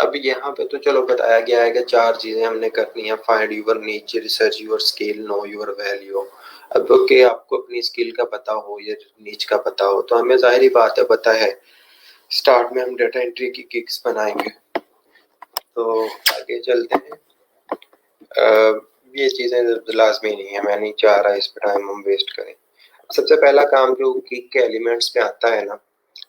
अब यहाँ पे तो चलो बताया गया है कि 4 चीजें हमने करनी है। फाइंड योर नीच, research your skill, know your value. अब ओके, आपको अपनी स्किल का पता हो या नीच का पता हो तो हमें जाहिर ही बात है पता है स्टार्ट में हम डाटा एंट्री की गिग्स बनाएंगे। तो आगे चलते हैं। ये चीजें लाजमी नहीं है, मैं नहीं चाह रहा इस पे टाइम हम वेस्ट करें। सबसे पहला काम जो गिग के एलिमेंट्स पे आता है ना,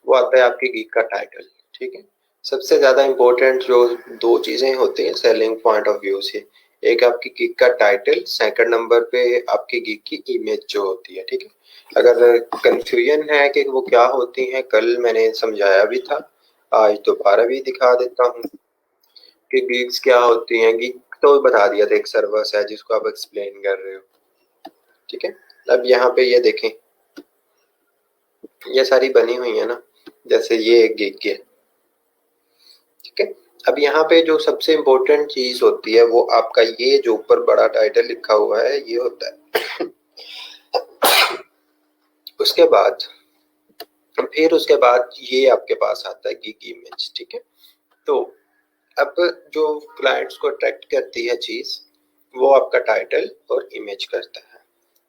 वो आता है आपकी गिग का टाइटल। ठीक है, सबसे ज्यादा इंपॉर्टेंट जो 2 चीजें होती हैं सेलिंग पॉइंट ऑफ व्यू से, एक आपकी गिग का टाइटल, सेकंड नंबर पे आपकी गिग की इमेज जो होती है। ठीक है, अगर कंफ्यूजन है कि वो क्या होती हैं, कल मैंने समझाया भी था, आज दोबारा भी दिखा देता हूँ कि गिग्स क्या होती हैं। गिग तो बता दिया था, एक सर्विस है जिसको आप एक्सप्लेन कर रहे हो। ठीक है, अब यहाँ पे ये देखें, ये सारी बनी हुई है ना, जैसे ये एक गिग है। ठीक है, अब यहाँ पे जो सबसे इम्पोर्टेंट चीज होती है वो आपका ये जो ऊपर बड़ा टाइटल लिखा हुआ है ये होता है। उसके बाद ये आपके पास आता है गिग इमेज। ठीक है, तो अब जो क्लाइंट्स को अट्रैक्ट करती है चीज वो आपका टाइटल और इमेज करता है।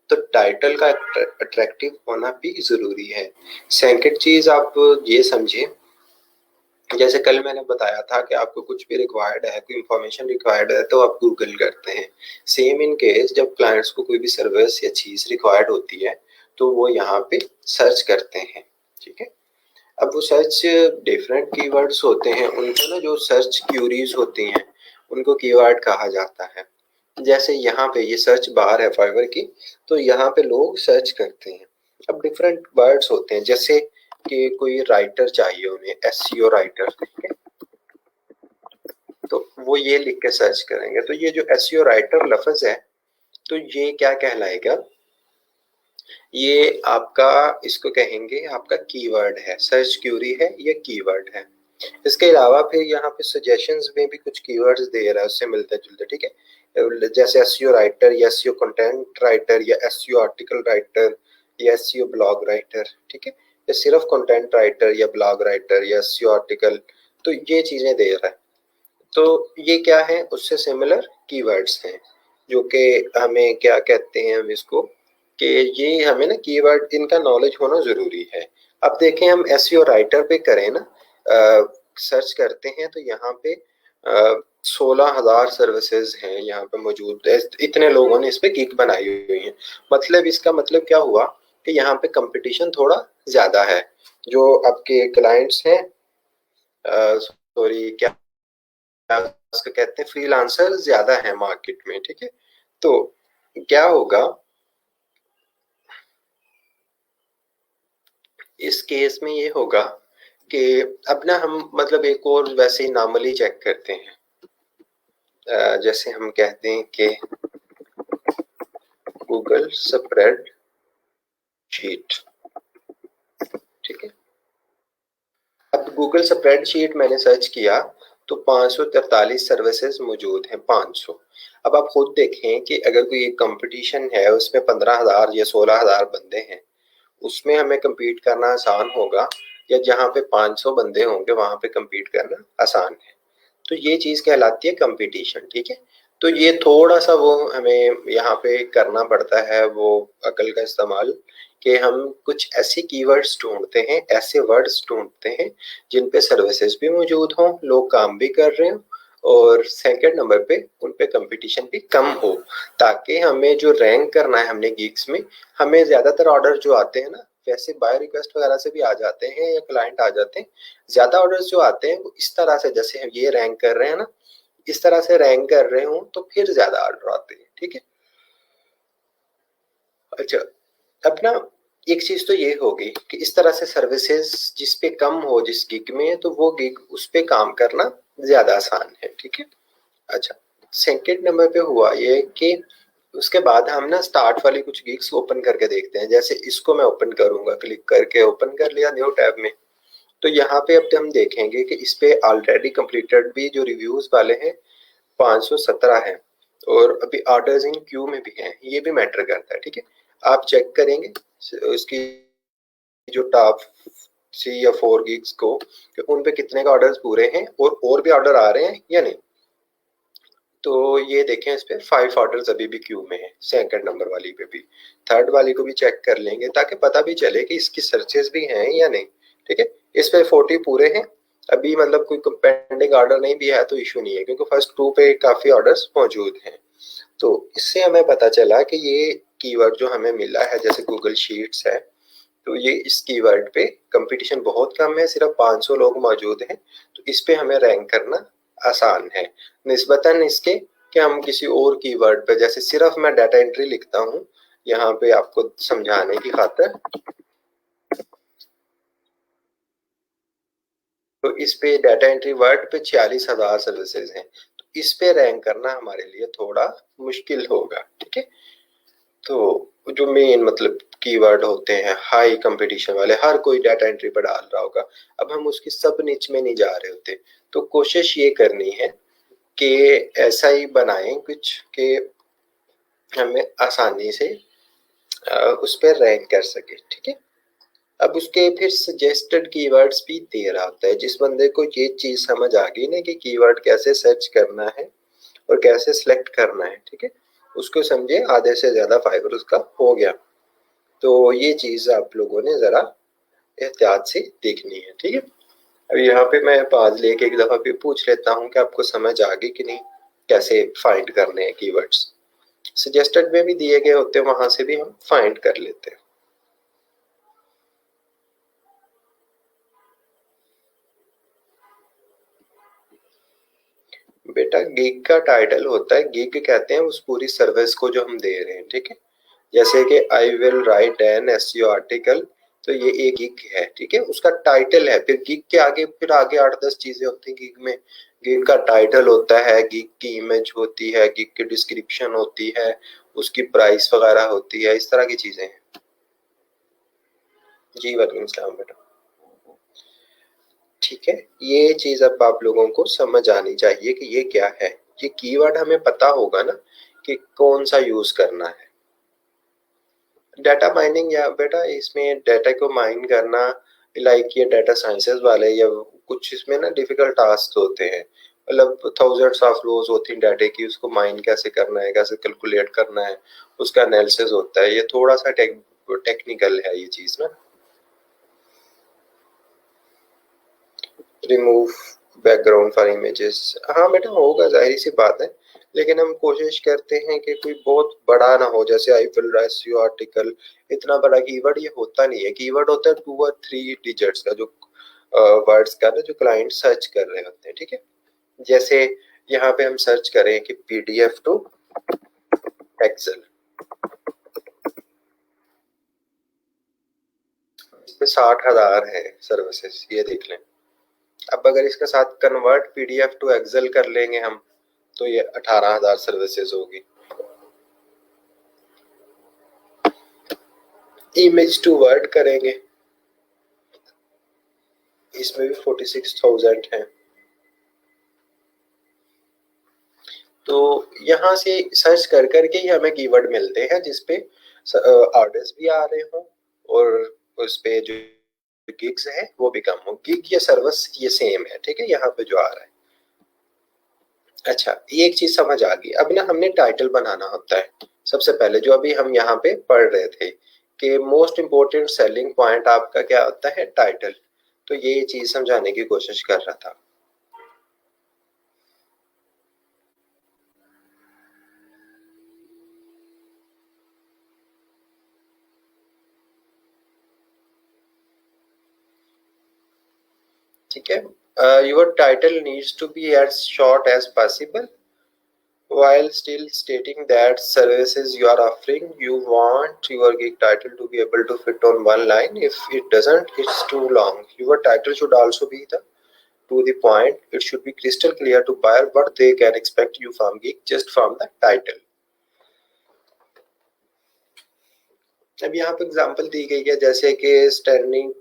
तो टाइटल का अट्रैक्टिव होना भी जरूरी है। सेकंड चीज आप ये समझे, जैसे कल मैंने बताया था कि आपको कुछ भी रिक्वायर्ड है, कोई इंफॉर्मेशन रिक्वायर्ड है तो आप गूगल करते हैं। सेम इन केस जब क्लाइंट्स को कोई भी सर्विस या चीज रिक्वायर्ड होती है तो वो यहाँ पे सर्च करते हैं। ठीक है, अब वो सर्च डिफरेंट कीवर्ड्स होते हैं, उनको ना जो सर्च क्यूरीज होती हैं उनको कीवर्ड कहा जाता है। जैसे यहाँ पे ये सर्च बार है फाइवर की, तो यहाँ पे लोग सर्च करते हैं। अब डिफरेंट वर्ड्स होते हैं, जैसे कि कोई राइटर चाहिए उन्हें, एसईओ राइटर, ठीक है, तो वो ये लिख के सर्च करेंगे। तो ये जो एसईओ राइटर लफ्ज है तो ये क्या कहलाएगा, ये आपका, इसको कहेंगे आपका कीवर्ड है, सर्च क्यूरी है या कीवर्ड है। इसके अलावा फिर यहाँ पे सजेशंस में भी कुछ कीवर्ड्स दे रहा है उससे मिलते जुलते। ठीक है, जैसे एसईओ राइटर या एसईओ कंटेंट राइटर या एसईओ आर्टिकल राइटर या एसईओ ब्लॉग राइटर। ठीक है, या सिर्फ कंटेंट राइटर या ब्लॉग राइटर या एसईओ आर्टिकल, तो ये चीजें दे रहा है। तो ये क्या है, उससे सिमिलर कीवर्ड्स हैं जो कि हमें क्या कहते हैं हम इसको, कि ये हमें ना कीवर्ड इनका नॉलेज होना जरूरी है। अब देखें हम एसईओ राइटर पे करें ना, सर्च करते हैं तो यहाँ पे 16,000 सर्विसेज हैं यहाँ पे मौजूद है। इतने लोगों ने इस पे गिग बनाई हुई है। मतलब इसका मतलब क्या हुआ कि यहाँ पे कंपटीशन थोड़ा ज्यादा है। जो आपके क्लाइंट्स हैं, सॉरी क्या उसको कहते हैं, फ्रीलांसर ज्यादा है मार्केट में। ठीक है, तो क्या होगा इस केस में, ये होगा कि अब ना हम मतलब एक और वैसे ही नॉर्मली चेक करते हैं। जैसे हम कहते हैं कि गूगल स्प्रेड शीट। ठीक है, अब गूगल स्प्रेड शीट मैंने सर्च किया तो 543 सर्विसेज मौजूद हैं, 500। अब आप खुद देखें कि अगर कोई एक कंपटीशन है उसमें 15,000 या 16,000 बंदे हैं, उसमें हमें compete करना आसान होगा, या जहाँ पे 500 बंदे होंगे वहां पे compete करना आसान है। तो ये चीज कहलाती है कंपटीशन। ठीक है, तो ये थोड़ा सा वो हमें यहाँ पे करना पड़ता है, वो अकल का इस्तेमाल, कि हम कुछ ऐसे कीवर्ड्स ढूंढते हैं, ऐसे वर्ड्स ढूंढते हैं जिन पे सर्विसेज भी मौजूद हों, लोग काम भी कर रहे हों, और सेकंड नंबर पे उन पे कंपटीशन भी कम हो, ताकि हमें जो रैंक करना है हमने गिग्स में, हमें ज्यादातर ऑर्डर जो आते हैं ना, वैसे बाय रिक्वेस्ट वगैरह से भी आ जाते हैं या क्लाइंट आ जाते हैं, ज्यादा ऑर्डर्स जो आते हैं वो इस तरह से, जैसे हम ये रैंक कर रहे हैं ना, इस तरह से रैंक कर रहे हो तो फिर ज्यादा ऑर्डर आते हैं। ठीक है, अच्छा, अब ना एक चीज तो ये होगी कि इस तरह से सर्विसेज जिस पे कम हो, जिस गिग में, तो वो गिग उस पे काम करना ज्यादा आसान है। ठीक है, अच्छा, सेकंड नंबर पे हुआ ये कि उसके बाद हम ना स्टार्ट वाली कुछ गिग्स ओपन करके देखते हैं। जैसे इसको मैं ओपन करूंगा, क्लिक करके ओपन कर लिया न्यू टैब में, तो यहाँ पे अब हम देखेंगे कि इस पे ऑलरेडी कंप्लीटेड भी जो रिव्यूज वाले हैं 517 है, और अभी ऑर्डर्स इन क्यू में भी हैं, ये भी मैटर करता है। ठीक है, आप चेक करेंगे उसकी जो टॉप 3 या 4 गिग्स को कि उन पे कितने का ऑर्डर्स पूरे हैं और भी ऑर्डर आ रहे हैं या नहीं। तो ये देखें, इस पे 5 ऑर्डर्स अभी भी क्यू में है, सेकंड नंबर वाली पे भी, थर्ड वाली को भी चेक कर लेंगे ताकि पता भी चले कि इसकी सर्चेस भी हैं या नहीं। ठीक है, इस पे 40 पूरे हैं अभी, मतलब कोई पेंडिंग ऑर्डर नहीं भी है तो इशू नहीं है, क्योंकि फर्स्ट 2 पे काफी ऑर्डर्स मौजूद हैं। तो इससे हमें पता चला कि ये कीवर्ड जो हमें मिला है, जैसे गूगल शीट्स है, तो ये इस कीवर्ड पे कंपटीशन बहुत कम है, सिर्फ 500 लोग मौजूद हैं, तो इस पे हमें रैंक करना आसान है निस्बतन इसके कि हम किसी और कीवर्ड पे, जैसे सिर्फ मैं डाटा एंट्री लिखता हूँ यहाँ पे आपको समझाने की खातिर, तो इस पे डाटा एंट्री वर्ड पे 46,000 सर्विसेज हैं, तो इस पे रैंक करना हमारे लिए थोड़ा मुश्किल होगा। ठीक है, तो जो मेन मतलब कीवर्ड होते हैं हाई कंपटीशन वाले, हर कोई डाटा एंट्री पर डाल रहा होगा, अब हम उसकी सब निच में नहीं जा रहे होते, तो कोशिश ये करनी है कि ऐसा ही बनाएं कुछ कि हमें आसानी से उस पर रैंक कर सके। ठीक है, अब उसके फिर सजेस्टेड कीवर्ड्स भी दे रहा होता है, जिस बंदे को ये चीज समझ आ गई ना कि कीवर्ड कैसे सर्च करना है और कैसे सिलेक्ट करना है, ठीक है, उसको समझे आधे से ज्यादा फाइबर उसका हो गया। तो ये चीज आप लोगों ने जरा एहतियात से देखनी है। ठीक है, अब यहाँ पे मैं पाज लेके एक दफा फिर पूछ लेता हूँ कि आपको समझ आ गई कि नहीं, कैसे फाइंड करने हैं कीवर्ड्स। सजेस्टेड में भी दिए गए होते हैं, वहां से भी हम फाइंड कर लेते हैं। बेटा गिग का टाइटल होता है, गिग कहते हैं उस पूरी सर्विस को जो हम दे रहे हैं। ठीक है, जैसे कि I will write an SEO article, तो ये एक गिग है। ठीक है, उसका टाइटल है, फिर गिग के आगे फिर आगे 8-10 चीजें होती हैं गिग में। गिग का टाइटल होता है, गिग की इमेज होती है, गिग की डिस्क्रिप्शन होती है, उसकी प्राइस वगैरह होती है, इस तरह की चीजें हैं। जी वालेकुम सलाम बेटा। ठीक है, ये चीज अब आप लोगों को समझ आनी चाहिए कि ये क्या है। ये कीवर्ड हमें पता होगा ना कि कौन सा यूज करना है। डाटा माइनिंग, या बेटा इसमें डाटा को माइन करना, लाइक ये डाटा साइंसेस वाले या कुछ इसमें ना डिफिकल्ट टास्क होते हैं, मतलब थाउजेंड्स ऑफ रोज होती हैं डाटे की, उसको माइन कैसे करना है, कैसे कैलकुलेट करना है, उसका एनालिसिस होता है, ये थोड़ा सा टेक्निकल है ये चीज ना। रिमूव बैकग्राउंड फॉर इमेजेस, हाँ बेटा होगा, जाहिर सी बात है, लेकिन हम कोशिश करते हैं कि कोई बहुत बड़ा ना हो, जैसे I will right your article, इतना बड़ा कीवर्ड ये होता नहीं है। कीवर्ड होता है 2 और 3 डिजिट्स का, जो वर्ड्स का ना जो क्लाइंट सर्च कर रहे होते हैं। ठीक है, जैसे यहाँ पे हम सर्च करें कि पीडीएफ टू एक्सेल, इस पे 60,000 है सर्विसेज, ये देख लें। अब अगर इसके साथ कन्वर्ट पीडीएफ टू एक्सेल कर लेंगे हम, तो ये 18,000 सर्विसेज होगी। इमेज टू वर्ड करेंगे, इसमें भी 46,000 है। तो यहाँ से सर्च कर करके ही हमें कीवर्ड मिलते हैं जिसपे ऑर्डर्स भी आ रहे हों और उस पे जो गिग्स है वो भी कम हो। गिग या सर्विस ये सेम है। ठीक है, यहाँ पे जो आ रहा है। अच्छा, ये एक चीज समझ आ गई। अब ना हमने टाइटल बनाना होता है सबसे पहले, जो अभी हम यहाँ पे पढ़ रहे थे कि मोस्ट इंपोर्टेंट सेलिंग पॉइंट आपका क्या होता है, टाइटल। तो ये चीज समझाने की कोशिश कर रहा था। ठीक है, your title needs to be as short as possible while still stating that services you are offering. You want your gig title to be able to fit on one line. If it doesn't, it's too long. Your title should also be to the point. It should be crystal clear to buyer what they can expect you from gig just from the title. अब यहाँ पे example दी गई है, जैसे कि standing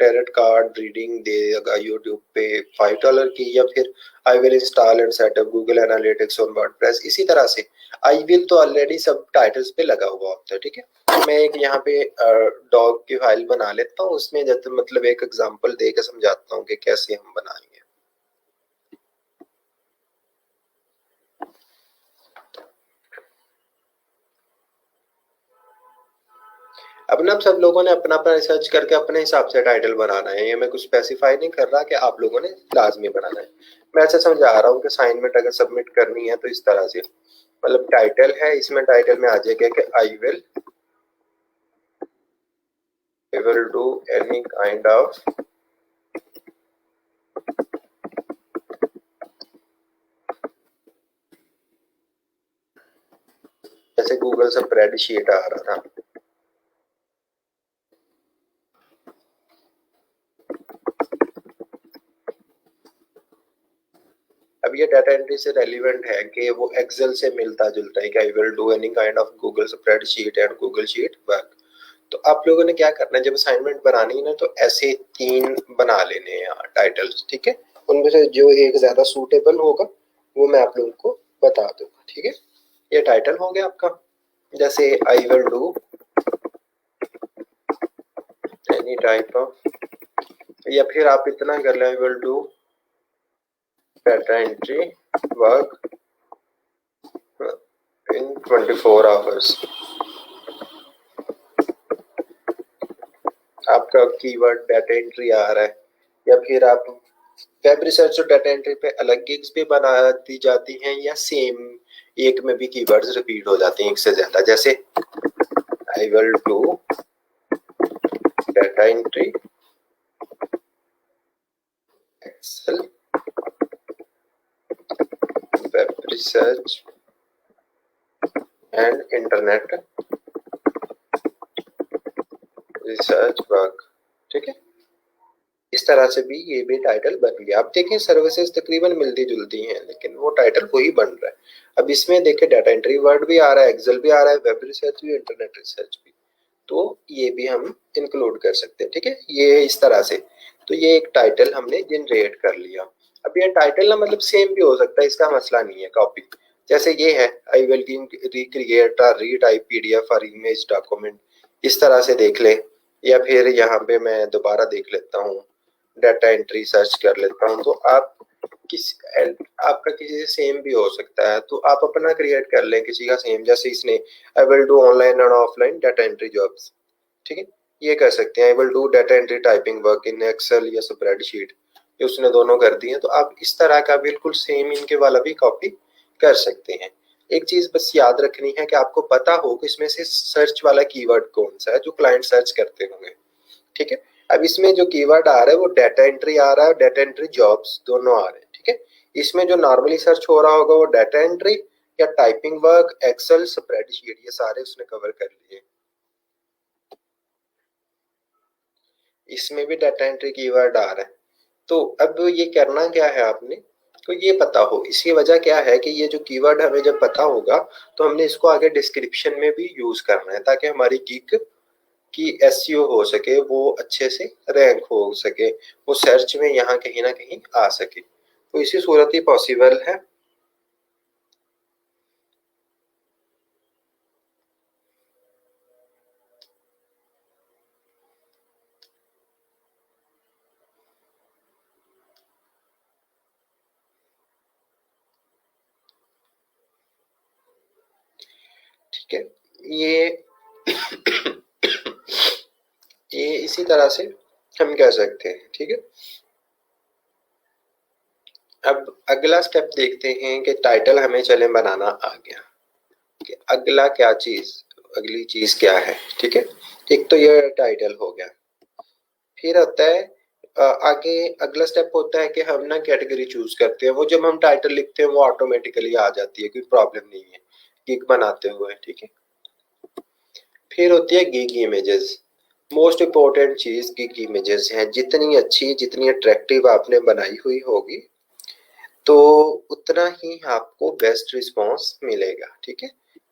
tarot card reading देगा YouTube पे $5 की, या फिर I will install and setup Google analytics on WordPress. इसी तरह से आई विल तो ऑलरेडी सब टाइटल्स पे लगा हुआ होता है, ठीक है। तो मैं एक यहाँ पे डॉग की फाइल बना लेता हूँ, उसमें जैसे मतलब एक एग्जांपल दे के समझाता हूँ कि कैसे हम बनाएंगे। अब ना सब लोगों ने अपना अपना रिसर्च करके अपने हिसाब से टाइटल बनाना है, ये मैं कुछ स्पेसिफाई नहीं कर रहा कि आप लोगों ने लाजमी बनाना है। मैं ऐसे समझा रहा हूँ कि असाइनमेंट अगर सबमिट करनी है तो इस तरह से, मतलब टाइटल है, इसमें टाइटल में आ जाएगा कि I will do any kind of जैसे गूगल स्प्रेडशीट आ रहा था, अब ये डाटा एंट्री से रेलिवेंट है कि वो एक्सेल से मिलता जुलता है कि I will do any kind of Google spreadsheet and Google sheet work. तो आप लोगों ने क्या करना है, जब असाइनमेंट बनानी है ना तो ऐसे 3 बना लेने हैं टाइटल्स, ठीक है। उनमें से जो एक ज्यादा सूटेबल होगा वो मैं आप लोगों को बता दूंगा, ठीक है। ये टाइटल हो गया आपका, जैसे I will do any type of, या फिर आप इतना कर लें, आई will do data entry work in 24 hours. आपका कीवर्ड डाटा एंट्री आ रहा है, या फिर आप वेब रिसर्च और डाटा एंट्री पे अलग गिग्स भी बना दी जाती हैं, या सेम एक में भी कीवर्ड्स रिपीट हो जाती हैं एक से ज्यादा, जैसे I will do data entry Excel web research and internet research work, ठीक है। इस तरह से भी ये भी टाइटल बन गया। आप देखें सर्विसेज तकरीबन मिलती जुलती हैं लेकिन वो टाइटल वही बन रहा है। अब इसमें देखें डाटा एंट्री वर्ड भी आ रहा है, एक्सेल भी आ रहा है, वेब रिसर्च भी, इंटरनेट रिसर्च भी, तो ये भी हम इंक्लूड कर सकते हैं, ठीक है। ये इस तरह से, तो ये एक टाइटल हमने जनरेट कर लिया। अब ये टाइटल ना मतलब सेम भी हो सकता है, इसका मसला नहीं है कॉपी। जैसे ये है आई विल रिक्रिएट और रीटाइप पीडीएफ और इमेज डॉक्यूमेंट, इस तरह से देख ले। या फिर यहाँ पे मैं दोबारा देख लेता हूँ, डाटा एंट्री सर्च कर लेता हूँ, तो आप किस आपका किसी से सेम भी हो सकता है, तो आप अपना क्रिएट कर लें किसी का सेम। जैसे इसने आई विल डू ऑनलाइन और ऑफलाइन डाटा एंट्री जॉब्स, ठीक है, ये कर सकते हैं। I will do data entry typing work in Excel या स्प्रेडशीट, ये उसने दोनों कर दी है। तो आप इस तरह का बिल्कुल सेम इनके वाला भी कॉपी कर सकते हैं। एक चीज बस याद रखनी है कि आपको पता हो कि इसमें से सर्च वाला कीवर्ड कौन सा है जो क्लाइंट सर्च करते होंगे, ठीक है। अब इसमें जो कीवर्ड आ रहा है वो डाटा एंट्री आ रहा है और डाटा एंट्री जॉब्स दोनों आ रहे हैं, ठीक है। इसमें जो नॉर्मली सर्च हो रहा होगा वो डाटा एंट्री या टाइपिंग वर्क, एक्सेल, स्प्रेडशीट, ये सारे उसने कवर कर लिए। इसमें भी डाटा एंट्री कीवर्ड आ रहा है। तो अब ये करना क्या है आपने, तो ये पता हो। इसकी वजह क्या है कि ये जो कीवर्ड हमें जब पता होगा तो हमने इसको आगे डिस्क्रिप्शन में भी यूज करना है ताकि हमारी गिग की एसईओ हो सके, वो अच्छे से रैंक हो सके, वो सर्च में यहाँ कहीं ना कहीं आ सके। तो इसी सूरत ही पॉसिबल है। ठीक है, ये ये इसी तरह से हम कह सकते हैं, ठीक है। अब अगला स्टेप देखते हैं कि टाइटल हमें चले बनाना आ गया कि अगला क्या चीज, अगली चीज क्या है, ठीक है। एक तो ये टाइटल हो गया, फिर होता है आगे अगला स्टेप होता है कि हम ना कैटेगरी चूज करते हैं। वो जब हम टाइटल लिखते हैं वो ऑटोमेटिकली आ जाती है, कोई प्रॉब्लम नहीं है गिग बनाते हुए, ठीक है। फिर होती है गिग इमेजेस। मोस्ट इम्पोर्टेंट चीज गिग इमेजेस है। जितनी अच्छी जितनी अट्रैक्टिव आपने बनाई हुई होगी तो उतना ही आपको बेस्ट रिस्पॉन्स मिलेगा, ठीक है।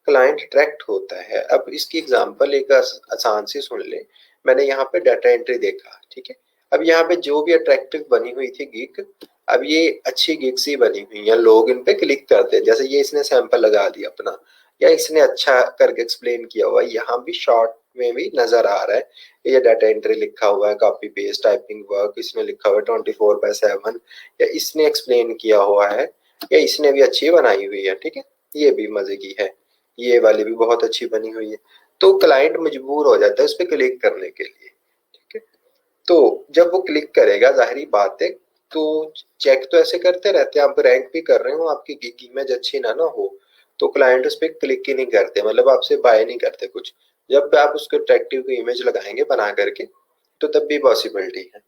क्लाइंट अट्रैक्ट होता है। अब इसकी एग्जांपल एक आसान सी सुन ले। मैंने यहाँ पे डाटा एंट्री देखा, ठीक है। अब यहाँ पे जो भी अट्रैक्टिव बनी हुई थी गिग अब ये अच्छी गिग्स ही बनी हुई हैं, लोग इन पे क्लिक करते हैं। जैसे ये इसने सैंपल लगा दिया अपना, या इसने अच्छा करके एक्सप्लेन किया हुआ है, यहाँ भी शॉर्ट में भी नजर आ रहा है। ये डाटा एंट्री लिखा हुआ है, कॉपी पेस्ट टाइपिंग वर्क इसमें लिखा हुआ है 24/7, या इसने एक्सप्लेन किया हुआ है, या इसने भी अच्छी बनाई हुई है। ठीक है, ये भी मजे की है, ये वाली भी बहुत अच्छी बनी हुई है। तो क्लाइंट मजबूर हो जाता है उस पर क्लिक करने के लिए। ठीक है, तो जब वो क्लिक करेगा, जाहिर बात है, तो चेक तो ऐसे करते रहते हैं, आप रैंक भी कर रहे हो, आपकी गिग इमेज अच्छी ना ना हो, तो क्लाइंट उस पर क्लिक ही नहीं करते, मतलब आपसे बाय नहीं करते कुछ। जब आप उसको अट्रैक्टिव की इमेज लगाएंगे बना करके, तो तब भी पॉसिबिलिटी है।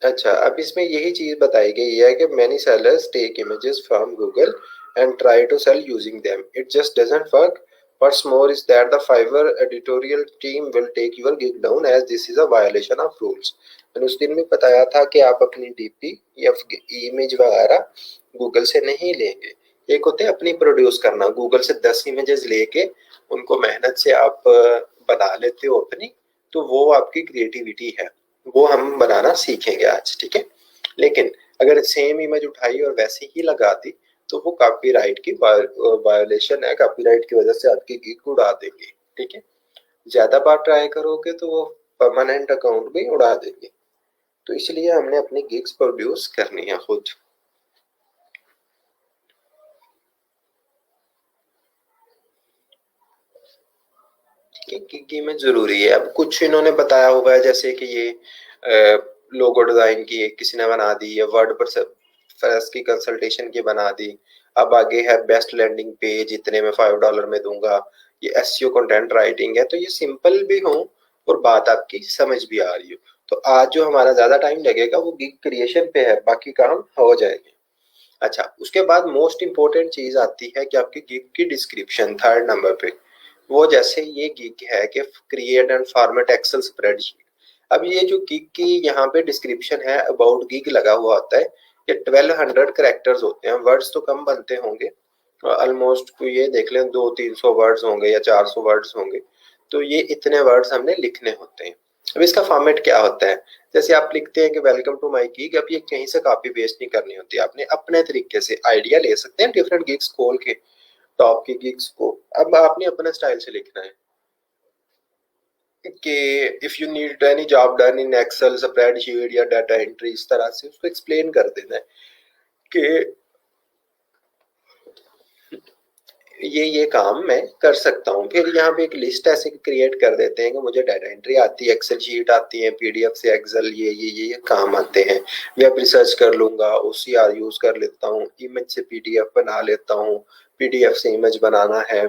अच्छा, अब इसमें यही चीज बताई गई है कि many sellers take images from Google and try to sell using them, it just doesn't work. What's more is that the Fiverr editorial team will take your gig down as this is a violation of rules. मैंने उस दिन भी बताया था कि आप अपनी DP या इमेज वगैरह गूगल से नहीं लेंगे। एक होते हैं अपनी प्रोड्यूस करना, गूगल से 10 इमेजेस लेके उनको मेहनत से आप बना लेते हो अपनी, तो वो आपकी क्रिएटिविटी है, वो हम बनाना सीखेंगे आज। ठीक है, लेकिन अगर सेम इमेज उठाई और वैसे ही लगा दी, तो वो कॉपीराइट की वायोलेशन है, कॉपीराइट की वजह से आपकी गिग उड़ा देंगे। ठीक है, ज्यादा बार ट्राई करोगे तो वो परमानेंट अकाउंट भी उड़ा देंगे। तो इसलिए हमने अपनी गिग्स प्रोड्यूस करनी है खुद। की में जरूरी है। अब कुछ इन्होंने बताया हुआ है, जैसे कि ये लोगो डिजाइन की एक किसी ने बना दी, या वर्ड प्रेस की कंसल्टेशन की बना दी। अब आगे है बेस्ट लैंडिंग पेज इतने में $5 में दूंगा, ये एसईओ कंटेंट राइटिंग है। तो ये सिंपल भी हो और बात आपकी समझ भी आ रही हो, तो आज जो हमारा ज्यादा टाइम लगेगा वो गिग क्रिएशन पे है, बाकी काम हो जाएंगे। अच्छा, उसके बाद मोस्ट इंपॉर्टेंट चीज आती है कि आपकी गिग की डिस्क्रिप्शन, थर्ड नंबर पे। वो जैसे ये गिग है कि create and format Excel spreadsheet. अब ये जो गिग की यहाँ पे डिस्क्रिप्शन है, अबाउट गिग लगा हुआ होता है, ये 1200 करेक्टर्स होते हैं। वर्ड्स तो कम बनते होंगे, ऑलमोस्ट ये देख लें 200-300 वर्ड्स होंगे या 400 वर्ड्स होंगे। तो ये इतने वर्ड्स हमने लिखने होते हैं। अब इसका फॉर्मेट क्या होता है, जैसे आप लिखते हैं कि वेलकम टू माय गिग, अब ये कहीं से कॉपी पेस्ट नहीं करनी होती, आपने अपने तरीके से आइडिया ले सकते हैं डिफरेंट गिग्स खोल के, टॉप की गिग्स को। अब आपने अपने स्टाइल से लिखना है कि if you need any job done in Excel spreadsheet या डाटा एंट्री, इस तरह से उसको एक्सप्लेन कर देना है कि ये काम मैं कर सकता हूँ। फिर यहाँ पे एक लिस्ट ऐसे क्रिएट कर देते हैं कि मुझे डाटा एंट्री आती है, एक्सेल शीट आती है, पीडीएफ से एक्सेल, ये काम आते हैं। वेब रिसर्च कर लूंगा, ओसीआर यूज कर लेता हूँ, इमेज से पीडीएफ बना लेता हूँ, पीडीएफ से इमेज बनाना है,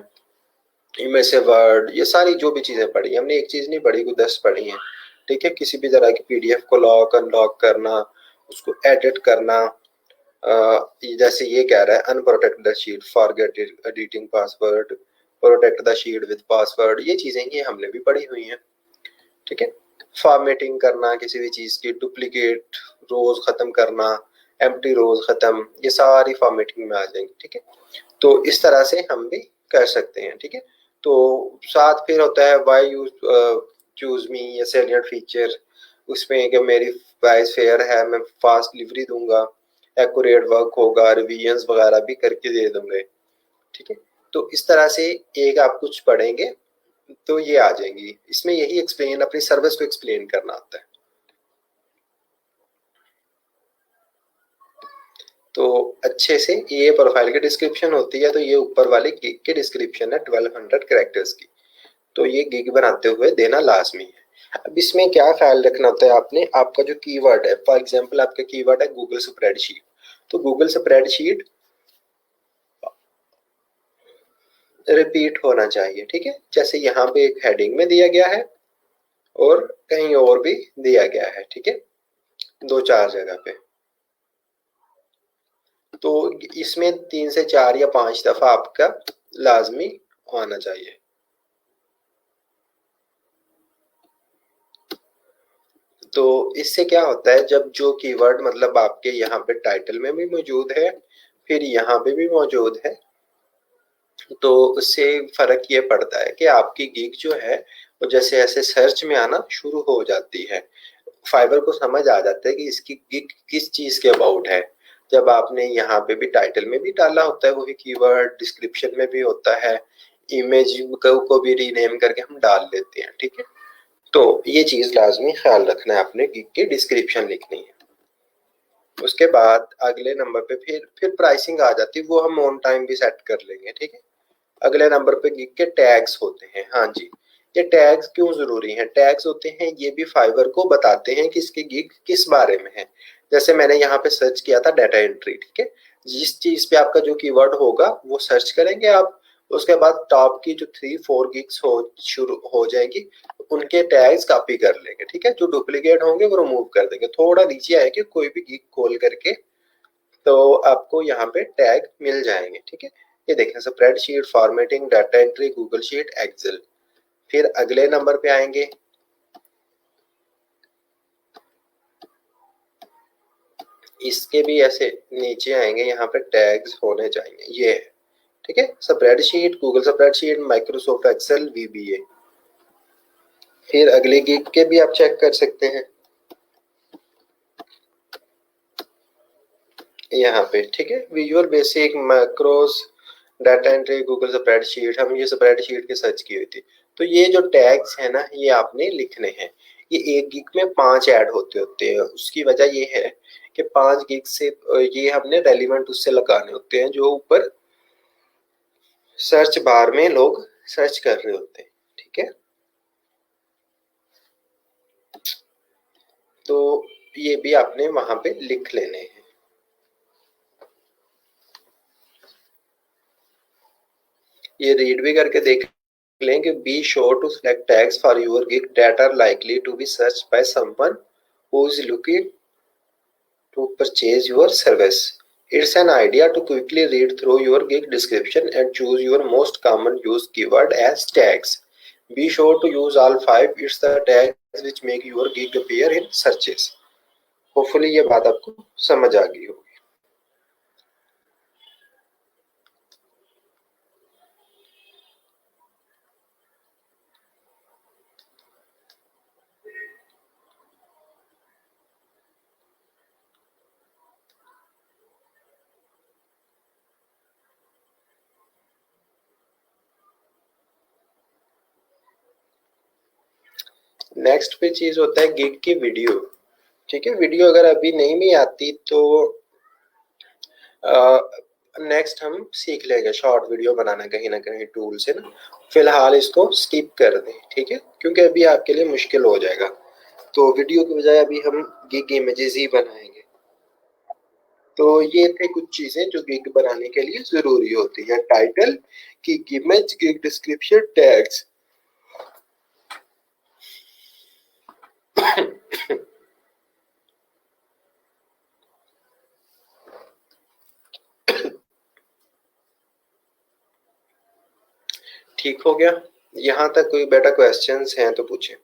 इमेज से वर्ड, ये सारी जो भी चीजें पढ़ी हमने, एक चीज नहीं पढ़ी, को 10 पढ़ी हैं। ठीक है, किसी भी तरह की पीडीएफ को लॉक अनलॉक करना, उसको एडिट करना, जैसे ये कह रहा है unprotect the sheet, forget editing password, protect the sheet with password, ये चीजें ये हमने भी पढ़ी हुई हैं। ठीक है, फॉर्मेटिंग करना किसी भी चीज की, डुप्लीकेट रोज खत्म करना, एम्प्टी रोज खत्म, ये सारी फॉर्मेटिंग में आ जाएंगी। ठीक है, तो इस तरह से हम भी कर सकते हैं। ठीक है, तो साथ फिर होता है वाई यू चूज मी, या सेलियंट फीचर, उसमें कि मेरी प्राइस फेयर है, मैं फास्ट डिलीवरी दूंगा, एक्यूरेट वर्क होगा, रिवीजन्स वगैरह भी करके दे दूंगे। ठीक है, तो इस तरह से एक आप कुछ पढ़ेंगे तो ये आ जाएंगी। इसमें यही एक्सप्लेन, अपनी सर्विस को एक्सप्लेन करना आता है। तो अच्छे से ये प्रोफाइल की डिस्क्रिप्शन होती है, तो ये ऊपर वाली गिग की डिस्क्रिप्शन है 1200 कैरेक्टर्स की। तो ये गिग बनाते हुए देना लाजमी है। अब इसमें क्या ख्याल रखना होता है आपने, आपका जो कीवर्ड है, फॉर एग्जांपल आपका कीवर्ड है गूगल स्प्रेडशीट, तो गूगल स्प्रेडशीट रिपीट होना चाहिए। ठीक है, जैसे यहाँ पे एक हेडिंग में दिया गया है और कहीं और भी दिया गया है। ठीक है, 2-4 जगह पे, तो इसमें 3 से 4 या 5 दफा आपका लाजमी आना चाहिए। तो इससे क्या होता है, जब जो कीवर्ड मतलब आपके यहाँ पे टाइटल में भी मौजूद है, फिर यहाँ पे भी मौजूद है, तो उससे फर्क ये पड़ता है कि आपकी गिग जो है वो जैसे ऐसे सर्च में आना शुरू हो जाती है, फाइवर को समझ आ जाता है कि इसकी गिग किस चीज के अबाउट है। जब आपने यहाँ पे भी टाइटल में भी डाला होता है वही कीवर्ड, डिस्क्रिप्शन में भी होता है, इमेज को भी रीनेम करके हम डाल लेते हैं, ठीक है। तो ये चीज लाजमी ख्याल रखना है, आपने गिग की डिस्क्रिप्शन लिखनी है। उसके बाद अगले नंबर पे फिर प्राइसिंग आ जाती है, वो हम ऑन टाइम भी सेट कर लेंगे, ठीक है। अगले नंबर पे गिग के टैग्स होते हैं। हाँ जी, ये टैग्स क्यों जरूरी हैं? टैग्स होते हैं, ये भी फाइवर को बताते हैं कि इसकी गिग किस बारे में है। जैसे मैंने यहाँ पे सर्च किया था डाटा एंट्री, ठीक है। जिस चीज पे आपका जो कीवर्ड होगा वो सर्च करेंगे आप, उसके बाद टॉप की जो 3-4 गिग्स हो शुरू हो जाएंगी, उनके टैग्स कॉपी कर लेंगे, ठीक है। जो डुप्लीकेट होंगे वो रिमूव कर देंगे। थोड़ा नीचे आएंगे कोई भी गिग खोल करके तो आपको यहाँ पे टैग मिल जाएंगे, ठीक है। ये देखें, spreadsheet, formatting, data entry, Google sheet, Excel. फिर अगले नंबर पे आएंगे, इसके भी ऐसे नीचे आएंगे, यहाँ पे टैग्स होने चाहिए, ये है, ठीक है। Spreadsheet, Google spreadsheet, Microsoft Excel, VBA. फिर अगले गिग के भी आप चेक कर सकते हैं यहाँ पे, ठीक है। Visual basic, macros, data entry, Google spreadsheet, हम ये स्प्रेडशीट की सर्च की हुई थी। तो ये जो टैग्स है ना, ये आपने लिखने हैं। ये एक गिग में 5 ऐड होते होते हैं। उसकी वजह ये है कि 5 गिग से ये हमने रेलिवेंट उससे लगाने होते हैं जो ऊपर सर्च बार में लोग सर्च कर रहे होते हैं, ठीक है। तो ये भी आपने वहां पे लिख लेने हैं। ये रीड भी करके देख लें कि be sure to select tags for your gig that are likely to be searched by someone who is looking to purchase your service. It's an idea to quickly read through your gig description and choose your most common used keyword as tags. Be sure to use all 5. It's the tags which make your gig appear in searches. Hopefully ये बात आपको समझ आ गई होगी। Next पे चीज होता है गिग की वीडियो, ठीक है। वीडियो अगर अभी नहीं भी आती तो नेक्स्ट हम सीख लेंगे शॉर्ट वीडियो बनाना कहीं ना कहीं टूल से ना। फिलहाल इसको स्किप कर दें, ठीक है, क्योंकि अभी आपके लिए मुश्किल हो जाएगा। तो वीडियो की बजाय अभी हम गिग इमेजेस ही बनाएंगे। तो ये थे कुछ चीजें जो गिग बनाने के लिए जरूरी होती है। Title, gig image, gig description, tags. ठीक हो गया? यहाँ तक कोई बेटा क्वेश्चंस हैं तो पूछें।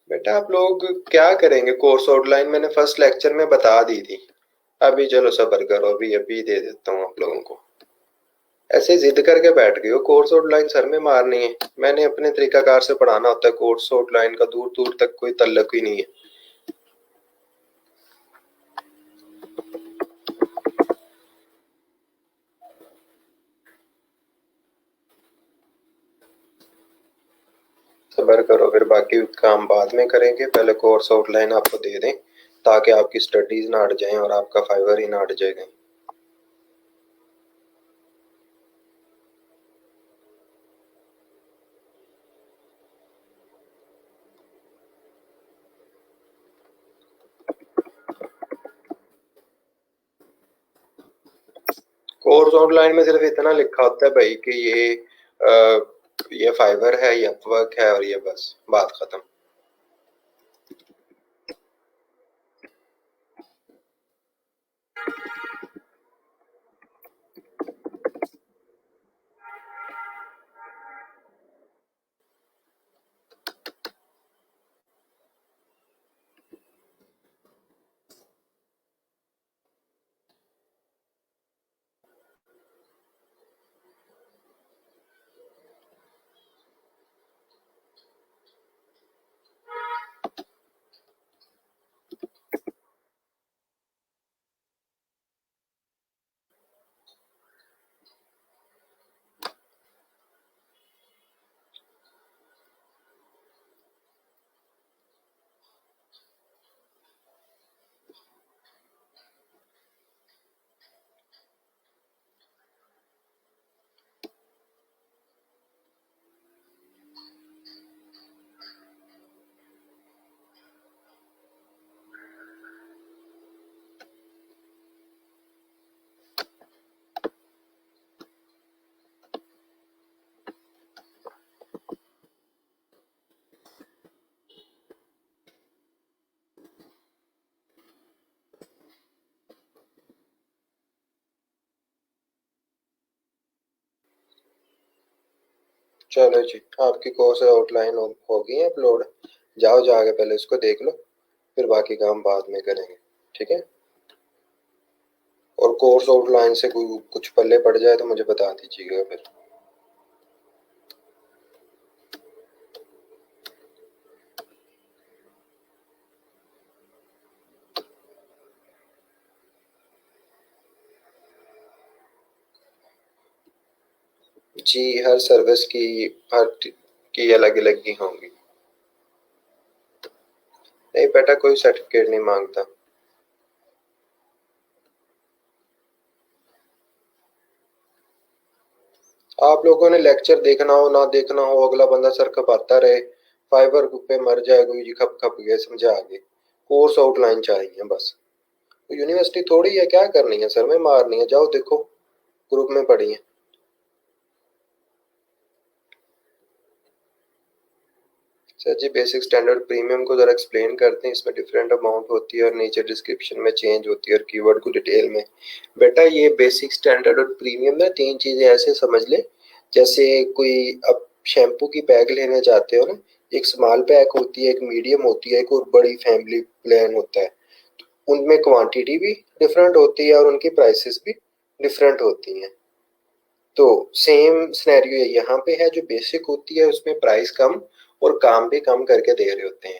बेटा आप लोग क्या करेंगे? कोर्स आउटलाइन मैंने फर्स्ट लेक्चर में बता दी थी। अभी चलो सब्र करो, अभी अभी दे देता हूँ आप लोगों को। ऐसे जिद करके बैठ गए हो कोर्स आउटलाइन सर में मारनी है। मैंने अपने तरीकाकार से पढ़ाना होता है, कोर्स आउटलाइन का दूर दूर तक कोई तल्लक ही नहीं है। सब्र करो, फिर बाकी काम बाद में करेंगे। पहले कोर्स आउटलाइन आपको दे दें ताकि आपकी स्टडीज ना अट जाएं और आपका फाइवर ही ना अट जाएगा। कोर्स आउटलाइन में सिर्फ इतना लिखा होता है भाई कि ये फाइवर है, ये अपवर्क है, और ये बस बात खत्म। चलो जी, आपकी कोर्स आउटलाइन हो गई है अपलोड। जाओ, जाके पहले उसको देख लो, फिर बाकी काम बाद में करेंगे, ठीक है। और कोर्स आउटलाइन से कुछ पल्ले पड़ जाए तो मुझे बता दीजिएगा फिर। जी, हर सर्विस की हर की अलग अलग ही होंगी। नहीं बेटा, कोई सर्टिफिकेट नहीं मांगता। आप लोगों ने लेक्चर देखना हो ना देखना हो, अगला बंदा सर खपाता रहे, फाइबर पे मर जाए कोई जी, खप खप गए, समझा आगे। कोर्स आउटलाइन चाहिए बस। तो यूनिवर्सिटी थोड़ी है, क्या करनी है सर में मारनी है, जाओ देखो, ग्रुप में पढ़ी है। सर जी, बेसिक स्टैंडर्ड प्रीमियम को जरा एक्सप्लेन करते हैं। इसमें डिफरेंट अमाउंट होती है और नीचे डिस्क्रिप्शन में चेंज होती है और कीवर्ड को डिटेल में। बेटा ये बेसिक स्टैंडर्ड और प्रीमियम में तीन चीजें ऐसे समझ ले, जैसे कोई अब शैम्पू की बैग लेने जाते हो ना, एक स्मॉल बैग होती है, एक मीडियम होती है, एक और बड़ी फैमिली प्लान होता है। उनमें क्वांटिटी भी डिफरेंट होती है और उनकी प्राइसेस भी डिफरेंट होती हैं। तो सेम सिनेरियो यहाँ पे है, जो बेसिक होती है उसमें प्राइस कम और काम भी कम करके दे रहे होते हैं।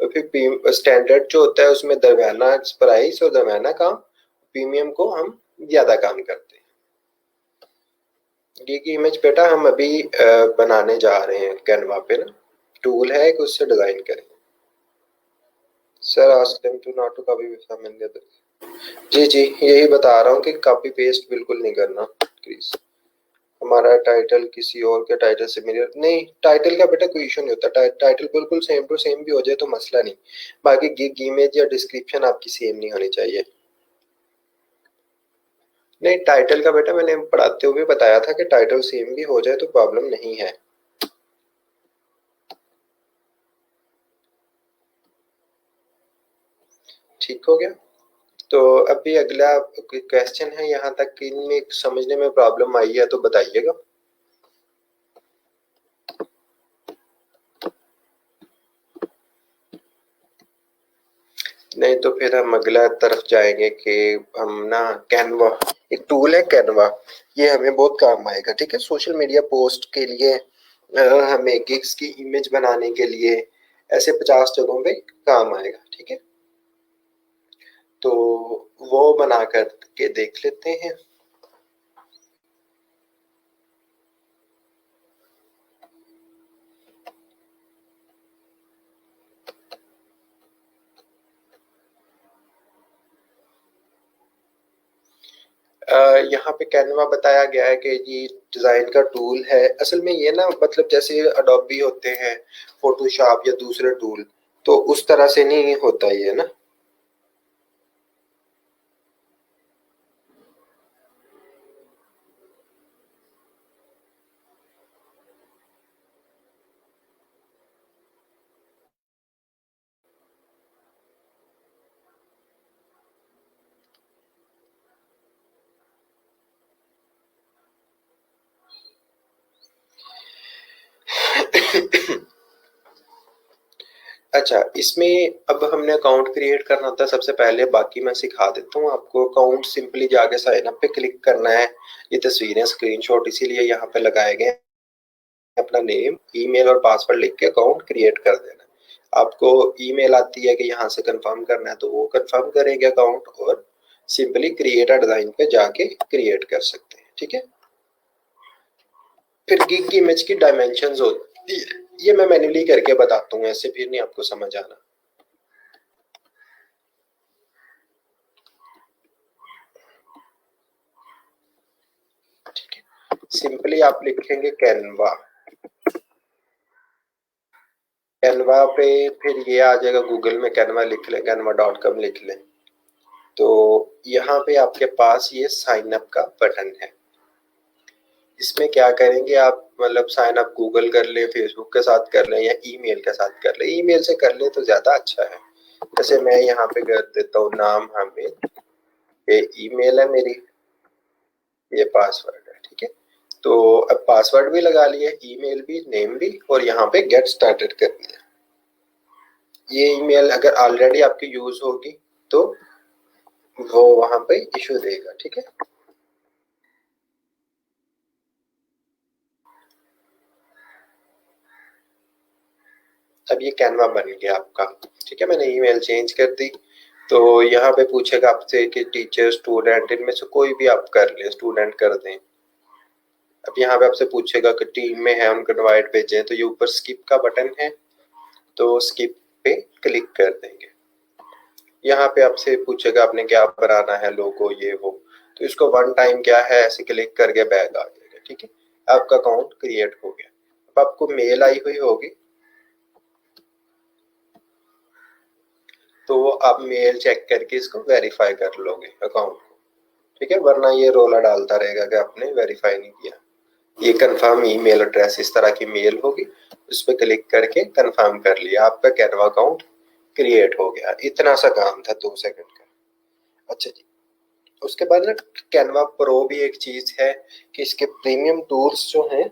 और फिर स्टैंडर्ड जो होता है उसमें दरमियाना प्राइस और दरमियाना काम, प्रीमियम को हम ज्यादा काम करते हैं। ये की इमेज बेटा हम अभी बनाने जा रहे हैं कैनवा पे ना, टूल है कि उससे डिजाइन करें। Sir ask them to not to copy from any other. जी जी, यही बता रहा हूँ कि कॉपी पेस्ट बिल्कुल नहीं करना प्लीज। हमारा टाइटल किसी और के टाइटल से मिरर नहीं, टाइटल का बेटा कोई इशू नहीं होता। टाइटल बिल्कुल सेम टू सेम भी हो जाए तो मसला नहीं। बाकी गिग इमेज या डिस्क्रिप्शन आपकी सेम नहीं होनी चाहिए। नहीं, टाइटल का बेटा मैंने पढ़ाते हुए बताया था कि टाइटल सेम भी हो जाए तो प्रॉब्लम नहीं है। ठीक हो गया। तो अभी अगला क्वेश्चन है, यहाँ तक कि इनमें समझने में प्रॉब्लम आई है तो बताइएगा। नहीं तो फिर हम अगला तरफ जाएंगे कि हम ना कैनवा, एक टूल है कैनवा, ये हमें बहुत काम आएगा, ठीक है। सोशल मीडिया पोस्ट के लिए, हमें गिग्स की इमेज बनाने के लिए, ऐसे 50 जगहों पे काम आएगा, ठीक है। तो वो बना कर के देख लेते हैं। यहाँ पे कैनवा बताया गया है कि ये डिजाइन का टूल है। असल में ये ना, मतलब जैसे अडोबी होते हैं, फोटोशॉप या दूसरे टूल, तो उस तरह से नहीं होता ये ना। अच्छा, इसमें अब हमने अकाउंट क्रिएट करना था सबसे पहले, बाकी मैं सिखा देता हूँ आपको। अकाउंट सिंपली जाके साइन अप पे क्लिक करना है। ये तस्वीरें स्क्रीनशॉट इसीलिए यहाँ पे लगाए गए हैं। अपना नेम, ईमेल और पासवर्ड लिख के अकाउंट क्रिएट कर देना है। आपको ईमेल आती है कि यहाँ से कंफर्म करना है, तो वो कंफर्म करेंगे अकाउंट, और सिंपली क्रिएट अ डिजाइन पे जाके क्रिएट कर सकते हैं, ठीक है। फिर गिग की इमेज की डायमेंशंस होती है, ये मैं मैन्युअली करके बताता हूँ, ऐसे फिर नहीं आपको समझ आना। सिंपली आप लिखेंगे कैनवा, कैनवा पे फिर ये आ जाएगा, गूगल में कैनवा लिख लें, canva.com लिख लें, तो यहाँ पे आपके पास ये साइन अप का बटन है। इसमें क्या करेंगे आप, मतलब साइन अप गूगल कर ले, फेसबुक के साथ कर ले, या ईमेल के साथ कर ले। ईमेल से कर ले तो ज्यादा अच्छा है। जैसे मैं यहाँ पे कर देता हूँ नाम हामिद, ये ईमेल है मेरी, ये पासवर्ड है, ठीक है। तो अब पासवर्ड भी लगा लिया, ईमेल भी, नेम भी, और यहाँ पे गेट स्टार्टेड कर दिया। ये ईमेल अगर ऑलरेडी आपकी यूज होगी तो वो वहां पे इशू देगा, ठीक है। अब ये कैनवा बन गया आपका, ठीक है। मैंने ईमेल चेंज कर दी, तो यहाँ पे पूछेगा आपसे कि टीचर, स्टूडेंट, इनमें से कोई भी आप कर ले, स्टूडेंट कर दें। अब यहाँ पे आपसे पूछेगा कि टीम में है, उनको इनवाइट भेजें, तो ये ऊपर स्किप का बटन है, तो स्किप पे क्लिक कर देंगे। यहाँ पे आपसे पूछेगा आपने क्या बनाना है, लोगो ये वो, तो इसको वन टाइम क्या है ऐसे क्लिक करके बैग आ जाएगा, ठीक है। आपका अकाउंट क्रिएट हो गया। अब आपको मेल आई हुई होगी, तो आप मेल चेक करके इसको वेरीफाई कर लोगे अकाउंट को, ठीक है। वरना ये रोला डालता रहेगा कि आपने वेरीफाई नहीं किया। ये कंफर्म ईमेल एड्रेस, इस तरह की मेल होगी, उस पर क्लिक करके कंफर्म कर लिया, आपका कैनवा अकाउंट क्रिएट हो गया। इतना सा काम था 2 सेकंड का। अच्छा जी, उसके बाद ना कैनवा प्रो भी एक चीज है कि इसके प्रीमियम टूल्स जो हैं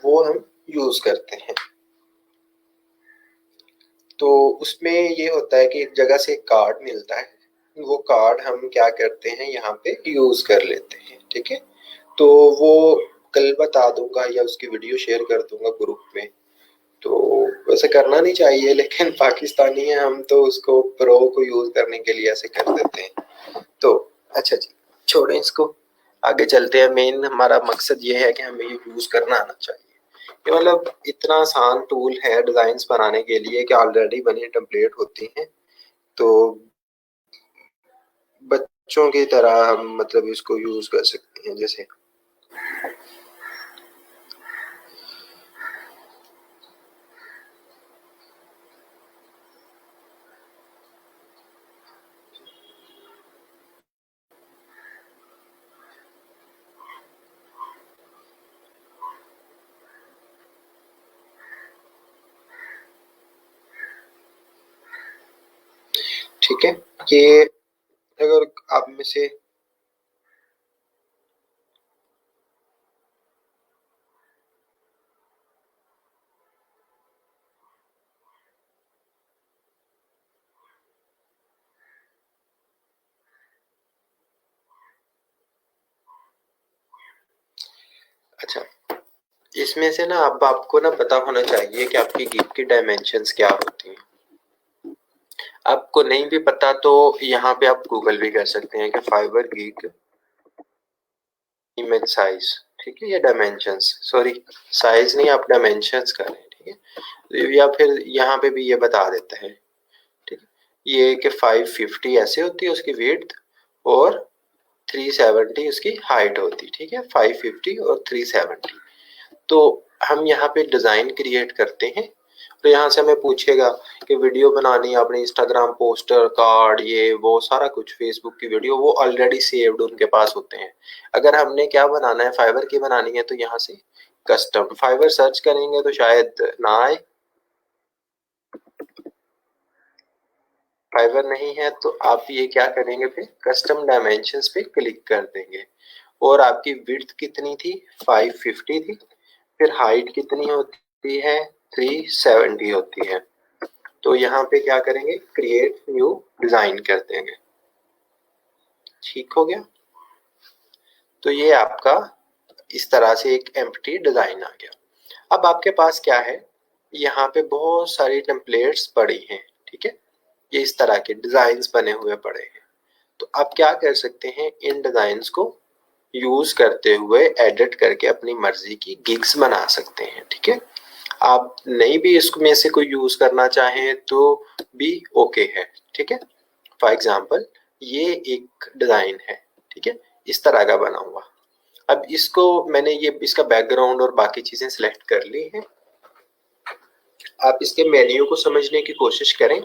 वो हम यूज करते हैं। तो उसमें ये होता है कि एक जगह से एक कार्ड मिलता है, वो कार्ड हम क्या करते हैं यहाँ पे यूज कर लेते हैं, ठीक है। तो वो कल बता दूंगा या उसकी वीडियो शेयर कर दूंगा ग्रुप में। तो वैसे करना नहीं चाहिए, लेकिन पाकिस्तानी है हम, तो उसको प्रो को यूज करने के लिए ऐसे कर देते हैं। तो अच्छा जी, छोड़ें इसको, आगे चलते हैं। मेन हमारा मकसद ये है कि हमें ये यूज करना आना चाहिए। ये मतलब इतना आसान टूल है डिजाइन्स बनाने के लिए कि ऑलरेडी बनी टेम्पलेट होती हैं, तो बच्चों की तरह हम मतलब इसको यूज कर सकते हैं। जैसे ठीक है, ये अगर आप में से अच्छा, इसमें से ना अब आपको ना पता होना चाहिए कि आपकी गिग की डायमेंशंस क्या होती हैं। आपको नहीं भी पता तो यहाँ पे आप गूगल भी कर सकते हैं कि फाइबर गिग इमेज साइज, ठीक है, या डायमेंशंस, सॉरी साइज नहीं, आप डायमेंशंस करें, ठीक है। या फिर यहाँ पे भी ये बता देता है, ठीक है, ये कि 550 ऐसे होती है उसकी विड्थ और 370 उसकी हाइट होती, ठीक है, 550 और 370। तो हम यहाँ पे डिजाइन क्रिएट करते हैं, तो यहाँ से हमें पूछेगा कि वीडियो बनानी है आपने, इंस्टाग्राम पोस्टर, कार्ड, ये वो सारा कुछ, फेसबुक की वीडियो, वो ऑलरेडी सेव्ड उनके पास होते हैं। अगर हमने क्या बनाना है, फाइबर की बनानी है, तो यहाँ से कस्टम फाइबर सर्च करेंगे तो शायद ना आए, फाइबर नहीं है, तो आप ये क्या करेंगे, फिर कस्टम डायमेंशंस पे क्लिक कर देंगे। और आपकी विड्थ कितनी थी, 550 थी, फिर हाइट कितनी होती है, 370 होती है। तो यहाँ पे क्या करेंगे, क्रिएट न्यू डिजाइन कर देंगे, ठीक हो गया। तो ये आपका इस तरह से एक एम्प्टी डिजाइन आ गया। अब आपके पास क्या है, यहाँ पे बहुत सारी टेम्पलेट्स पड़ी हैं, ठीक है, ये इस तरह के डिजाइन्स बने हुए पड़े हैं। तो आप क्या कर सकते हैं, इन डिजाइन्स को यूज करते हुए एडिट करके अपनी मर्जी की गिग्स बना सकते हैं, ठीक है। आप नहीं भी इसमें से कोई यूज करना चाहें तो भी ओके है, ठीक है। फॉर एग्जाम्पल ये एक डिजाइन है, ठीक है, इस तरह का बना हुआ। अब इसको मैंने ये इसका बैकग्राउंड और बाकी चीजें सिलेक्ट कर ली हैं। आप इसके मेन्यू को समझने की कोशिश करें।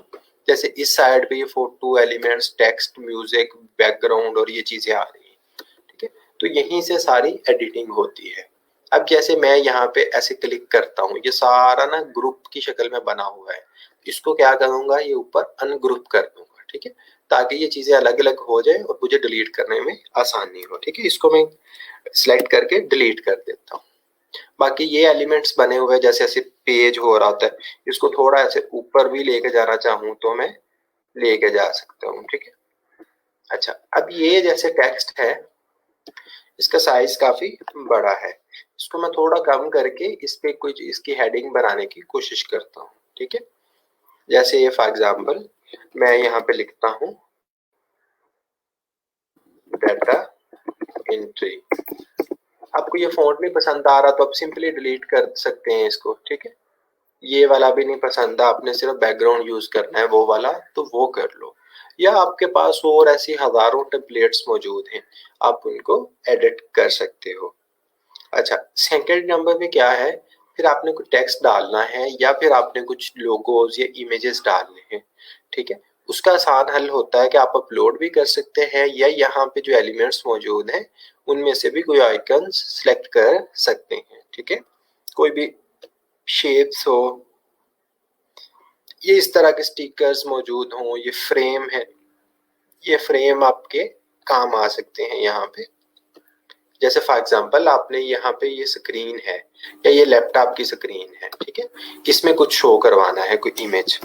जैसे इस साइड पे ये photo, elements, text, music, background और ये चीजें आ रही हैं, ठीक है। तो यहीं से सारी एडिटिंग होती है। अब जैसे मैं यहाँ पे ऐसे क्लिक करता हूँ, ये सारा ना ग्रुप की शक्ल में बना हुआ है, इसको क्या करूंगा, ये ऊपर अनग्रुप कर दूंगा, ठीक है, ताकि ये चीजें अलग अलग हो जाए और मुझे डिलीट करने में आसानी हो, ठीक है। इसको मैं सिलेक्ट करके डिलीट कर देता हूँ। बाकी ये एलिमेंट्स बने हुए जैसे ऐसे पेज हो रहा होता है, इसको थोड़ा ऐसे ऊपर भी लेके जाना चाहूँ तो मैं लेके जा सकता हूँ, ठीक है। अच्छा, अब ये जैसे टेक्स्ट है, इसका साइज काफी बड़ा है, इसको मैं थोड़ा कम करके इस पे कुछ इसकी हेडिंग बनाने की कोशिश करता हूँ, ठीक है। जैसे ये फॉर एग्जांपल मैं यहाँ पे लिखता हूँ डाटा एंट्री। आपको ये फॉन्ट नहीं पसंद आ रहा तो आप सिंपली डिलीट कर सकते हैं इसको, ठीक है। ये वाला भी नहीं पसंद, आपने सिर्फ बैकग्राउंड यूज करना है वो वाला, तो वो कर लो। या आपके पास और ऐसी हजारों टेम्पलेट्स मौजूद हैं, आप उनको एडिट कर सकते हो। अच्छा, सेकंड नंबर में क्या है, फिर आपने कुछ टेक्स्ट डालना है या फिर आपने कुछ लोगोज या इमेजेस डालने हैं, ठीक है। उसका आसान हल होता है कि आप अपलोड भी कर सकते हैं या यहाँ पे जो एलिमेंट्स मौजूद हैं उनमें से भी कोई आइकन सिलेक्ट कर सकते हैं, ठीक है। कोई भी शेप्स हो, ये इस तरह के स्टिकर्स मौजूद हों, ये फ्रेम है, ये फ्रेम आपके काम आ सकते हैं यहाँ पे। जैसे फॉर एग्जांपल आपने यहाँ पे ये स्क्रीन है या ये लैपटॉप की स्क्रीन है, ठीक है। इसमें कुछ शो करवाना है, कोई इमेज,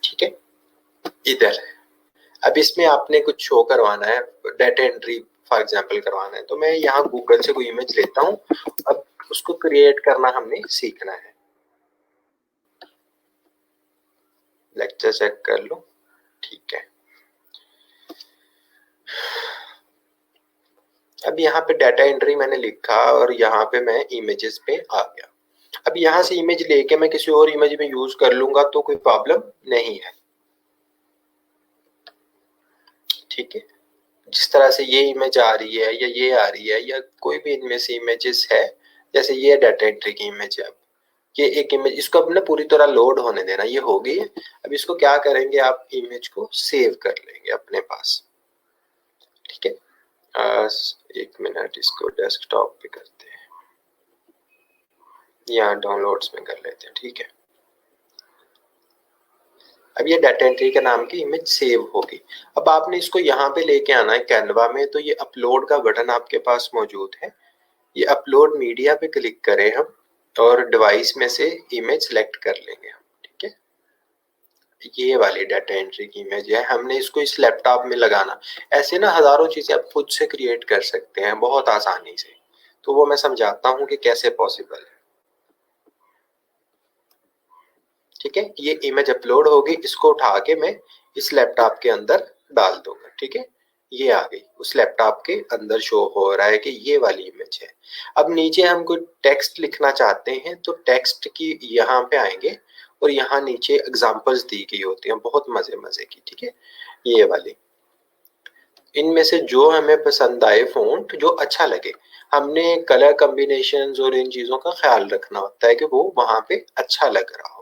ठीक है, इधर। अब इसमें आपने कुछ शो करवाना है, डाटा एंट्री फॉर एग्जांपल करवाना है, तो मैं यहाँ गूगल से कोई इमेज लेता हूँ। अब उसको क्रिएट करना हमने सीखना है। लेक्चर चेक कर लो, ठीक है। अब यहाँ पे डाटा एंट्री मैंने लिखा और यहाँ पे मैं इमेजेस पे आ गया। अब यहाँ से इमेज लेके मैं किसी और इमेज में यूज कर लूंगा तो कोई प्रॉब्लम नहीं है, ठीक है। जिस तरह से ये इमेज आ रही है या ये आ रही है या कोई भी इनमें से इमेजेस है, जैसे ये डाटा एंट्री की इमेज है। अब ये एक इमेज, इसको अब ना पूरी तरह लोड होने देना, ये हो गई है। अब इसको क्या करेंगे, आप इमेज को सेव कर लेंगे अपने पास, ठीक है। एक मिनट, इसको डेस्कटॉप पे करते हैं, यहाँ डाउनलोड्स में कर लेते हैं, ठीक है। अब ये डाटा एंट्री के नाम की इमेज सेव होगी। अब आपने इसको यहाँ पे लेके आना है कैनवा में, तो ये अपलोड का बटन आपके पास मौजूद है। ये अपलोड मीडिया पे क्लिक करें हम और डिवाइस में से इमेज सेलेक्ट कर लेंगे हम, ठीक है। ये वाली डाटा एंट्री की इमेज है, हमने इसको इस लैपटॉप में लगाना। ऐसे ना हजारों चीजें आप खुद से क्रिएट कर सकते हैं बहुत आसानी से, तो वो मैं समझाता हूँ कि कैसे पॉसिबल है, ठीक है। ये इमेज अपलोड होगी, इसको उठा के मैं इस लैपटॉप के अंदर डाल दूंगा, ठीक है। ये आ गई, उस लैपटॉप के अंदर शो हो रहा है कि ये वाली इमेज है। अब नीचे हम कोई टेक्स्ट लिखना चाहते हैं तो टेक्स्ट की यहाँ पे आएंगे और यहाँ नीचे एग्जांपल्स दी गई होती हैं बहुत मजे मजे की, ठीक है। ये वाली, इनमें से जो हमें पसंद आए फ़ॉन्ट, जो अच्छा लगे, हमने कलर कॉम्बिनेशंस और इन चीज़ों का ख्याल रखना होता है कि वो वहां पे अच्छा लग रहा हो।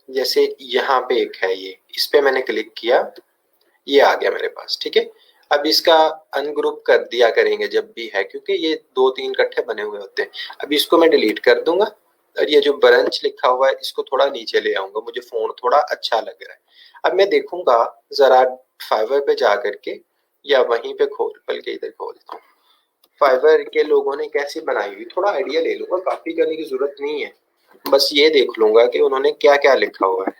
जैसे यहाँ पे एक है, ये इस पे मैंने क्लिक किया, ये आ गया मेरे पास, ठीक है। अब इसका अनग्रुप कर दिया करेंगे जब भी है, क्योंकि ये दो तीन इकट्ठे बने हुए होते हैं। अब इसको मैं डिलीट कर दूंगा और ये जो ब्रंच लिखा हुआ है इसको थोड़ा नीचे ले आऊंगा, मुझे फोन थोड़ा अच्छा लग रहा है। अब मैं देखूंगा जरा फाइवर पे जा करके, या वहीं पे खोल, बल्कि इधर खोलता हूँ, फाइवर के लोगों ने कैसी बनाई हुई, थोड़ा आइडिया ले लूंगा, कॉपी करने की जरूरत नहीं है। बस ये देख लूंगा कि उन्होंने क्या क्या लिखा हुआ है,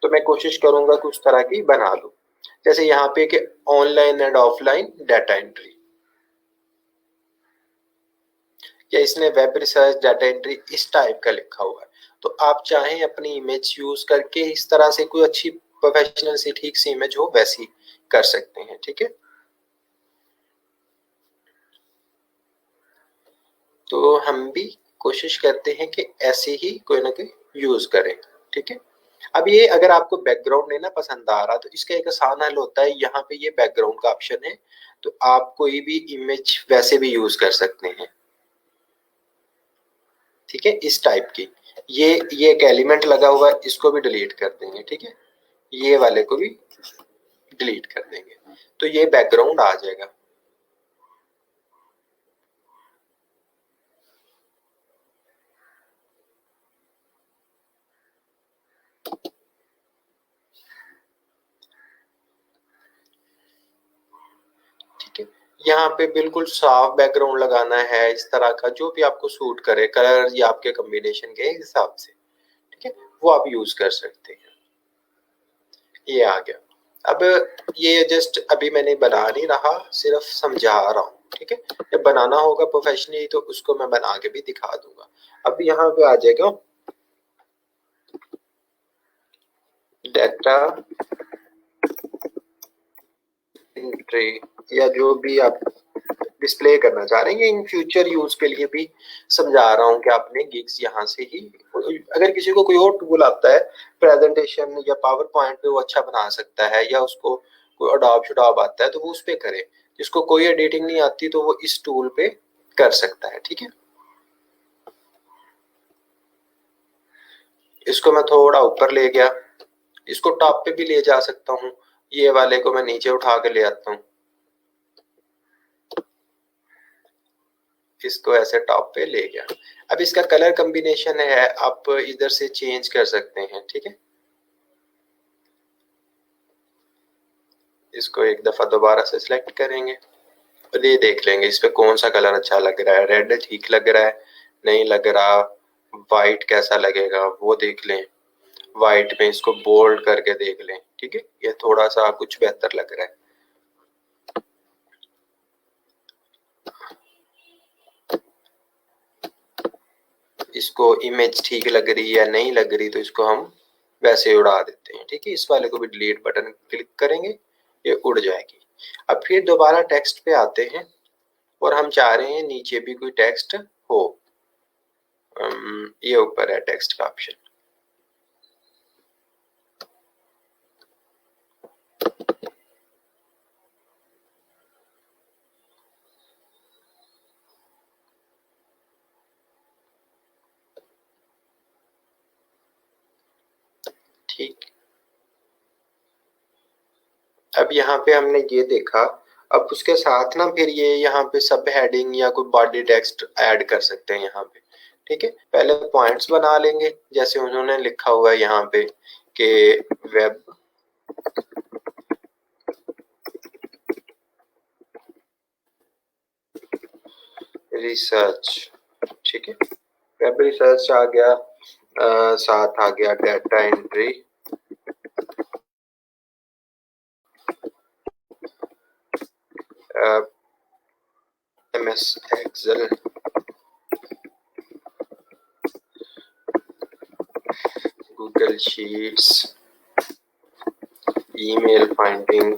तो मैं कोशिश करूंगा कि उस तरह की बना लूं। जैसे यहाँ पे कि online and offline data entry, या इसने वेब रिसर्च डाटा एंट्री इस टाइप का लिखा हुआ है। तो आप चाहें अपनी इमेज यूज करके इस तरह से कोई अच्छी प्रोफेशनल सी ठीक सी इमेज हो वैसी कर सकते हैं, ठीक है। तो हम भी कोशिश करते हैं कि ऐसे ही कोई ना कोई यूज करें, ठीक है। अब ये अगर आपको बैकग्राउंड नहीं ना पसंद आ रहा तो इसका एक आसान हल होता है, यहाँ पे ये बैकग्राउंड का ऑप्शन है, तो आप कोई भी इमेज वैसे भी यूज कर सकते हैं, ठीक है, इस टाइप की। ये एक एलिमेंट लगा हुआ है, इसको भी डिलीट कर देंगे, ठीक है। ये वाले को भी डिलीट कर देंगे, तो ये बैकग्राउंड आ जाएगा। यहाँ पे बिल्कुल साफ बैकग्राउंड लगाना है, इस तरह का जो भी आपको सूट करे कलर या आपके कॉम्बिनेशन के हिसाब से, ठीक है, वो आप यूज कर सकते हैं। ये आ गया। अब ये जस्ट अभी मैंने बना नहीं रहा, सिर्फ समझा रहा हूँ, ठीक है। जब बनाना होगा प्रोफेशनली तो उसको मैं बना के भी दिखा दूंगा। अब यहाँ पे आ जाएगा डाटा एंट्री, या जो भी आप डिस्प्ले करना चाह रहे हैं, इन फ्यूचर यूज के लिए भी समझा रहा हूँ कि आपने गिग्स यहाँ से ही, अगर किसी को कोई और टूल आता है प्रेजेंटेशन या पावर पॉइंट पे वो अच्छा बना सकता है, या उसको कोई अडॉब शडॉब आता है तो वो उस पे करे। जिसको कोई एडिटिंग नहीं आती तो वो इस टूल पे कर सकता है, ठीक है। इसको मैं थोड़ा ऊपर ले गया, इसको टॉप पे भी ले जा सकता हूँ, ये वाले को मैं नीचे उठा के ले आता हूँ, इसको ऐसे टॉप पे ले गया। अब इसका कलर कॉम्बिनेशन है, आप इधर से चेंज कर सकते हैं, ठीक है। इसको एक दफा दोबारा से सिलेक्ट करेंगे और ये देख लेंगे इस पे कौन सा कलर अच्छा लग रहा है। रेड ठीक लग रहा है, नहीं लग रहा, वाइट कैसा लगेगा वो देख लें, वाइट में इसको बोल्ड करके देख लें, ठीक है। ये थोड़ा सा कुछ बेहतर लग रहा है। इसको इमेज ठीक लग रही है नहीं लग रही तो इसको हम वैसे उड़ा देते हैं, ठीक है। इस वाले को भी डिलीट बटन क्लिक करेंगे, ये उड़ जाएगी। अब फिर दोबारा टेक्स्ट पे आते हैं और हम चाह रहे हैं नीचे भी कोई टेक्स्ट हो। ये ऊपर है टेक्स्ट का ऑप्शन, ठीक। अब यहाँ पे हमने ये देखा, अब उसके साथ ना फिर ये यहाँ पे सब हेडिंग या कोई बॉडी टेक्स्ट ऐड कर सकते हैं यहाँ पे, ठीक है। पहले पॉइंट्स बना लेंगे जैसे उन्होंने लिखा हुआ है यहाँ पे कि वेब रिसर्च, ठीक है। वेब रिसर्च आ गया, साथ आ गया data entry, MS Excel, Google sheets, email finding,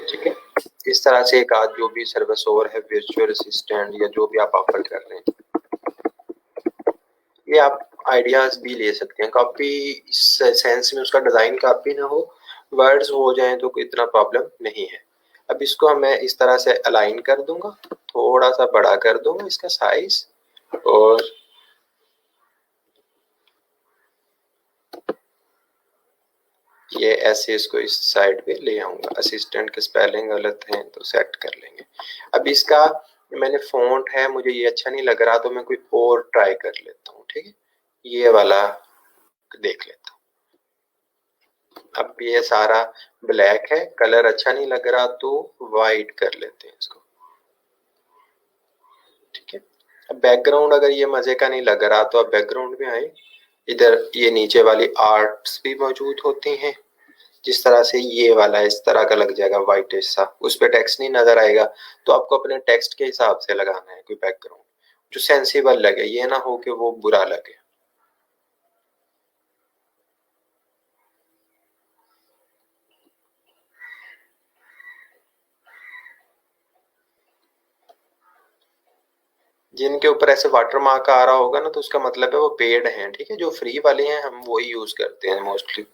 ठीक है। इस तरह से एक आध जो भी सर्विस और है, वर्चुअल असिस्टेंट या जो भी आप ऑफर कर रहे हैं, ये आप आइडियाज भी ले सकते हैं। कॉपी इस सेंस में उसका डिजाइन कॉपी ना हो, वर्ड्स हो जाएं तो कोई इतना प्रॉब्लम नहीं है। अब इसको मैं इस तरह से अलाइन कर दूंगा, थोड़ा सा बड़ा कर दूंगा इसका साइज, और ये ऐसे इसको इस साइड पे ले आऊंगा। असिस्टेंट के स्पेलिंग गलत हैं तो सेट कर लेंगे। अब इसका मैंने फ़ॉन्ट है, मुझे ये अच्छा नहीं लग रहा तो मैं कोई और ट्राई कर लेता हूँ, ठीक है। ये वाला देख लेता हूँ। अब ये सारा ब्लैक है, कलर अच्छा नहीं लग रहा तो वाइट कर लेते हैं इसको, ठीक है। अब बैकग्राउंड अगर ये मजे का नहीं लग रहा तो अब बैकग्राउंड में आए, इधर ये नीचे वाली आर्ट्स भी मौजूद होती हैं। जिस तरह से ये वाला इस तरह का लग जाएगा व्हाइट सा, उस पर टेक्स्ट नहीं नजर आएगा, तो आपको अपने टेक्स्ट के हिसाब से लगाना है कोई बैकग्राउंड जो सेंसिबल लगे, ये ना हो कि वो बुरा लगे। जिनके ऊपर ऐसे वाटर मार्क आ रहा होगा ना तो उसका मतलब है वो पेड हैं, ठीक है। जो फ्री वाले हैं हम वही यूज करते हैं मोस्टली।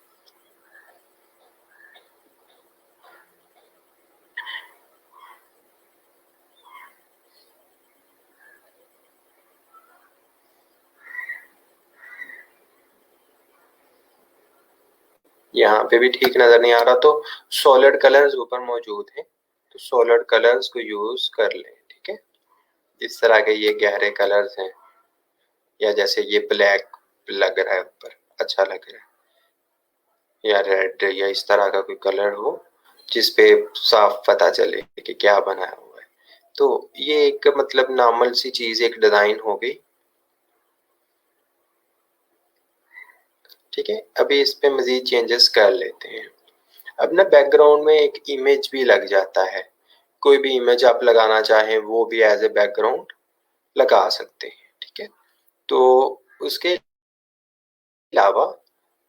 यहाँ पे भी ठीक नजर नहीं आ रहा तो सॉलिड कलर्स ऊपर मौजूद हैं, तो सॉलिड कलर्स को यूज कर लें, ठीक है। इस तरह के ये गहरे कलर्स हैं, या जैसे ये ब्लैक लग रहा है ऊपर, अच्छा लग रहा है, या रेड या इस तरह का कोई कलर हो जिस पे साफ पता चले कि क्या बनाया हुआ है। तो ये एक मतलब नॉर्मल सी चीज, एक डिजाइन हो गई। ठीक है, अभी इस पे मजीद चेंजेस कर लेते हैं। अब ना बैकग्राउंड में एक इमेज भी लग जाता है, कोई भी इमेज आप लगाना चाहें वो भी एज ए बैकग्राउंड लगा सकते हैं। ठीक है, तो उसके अलावा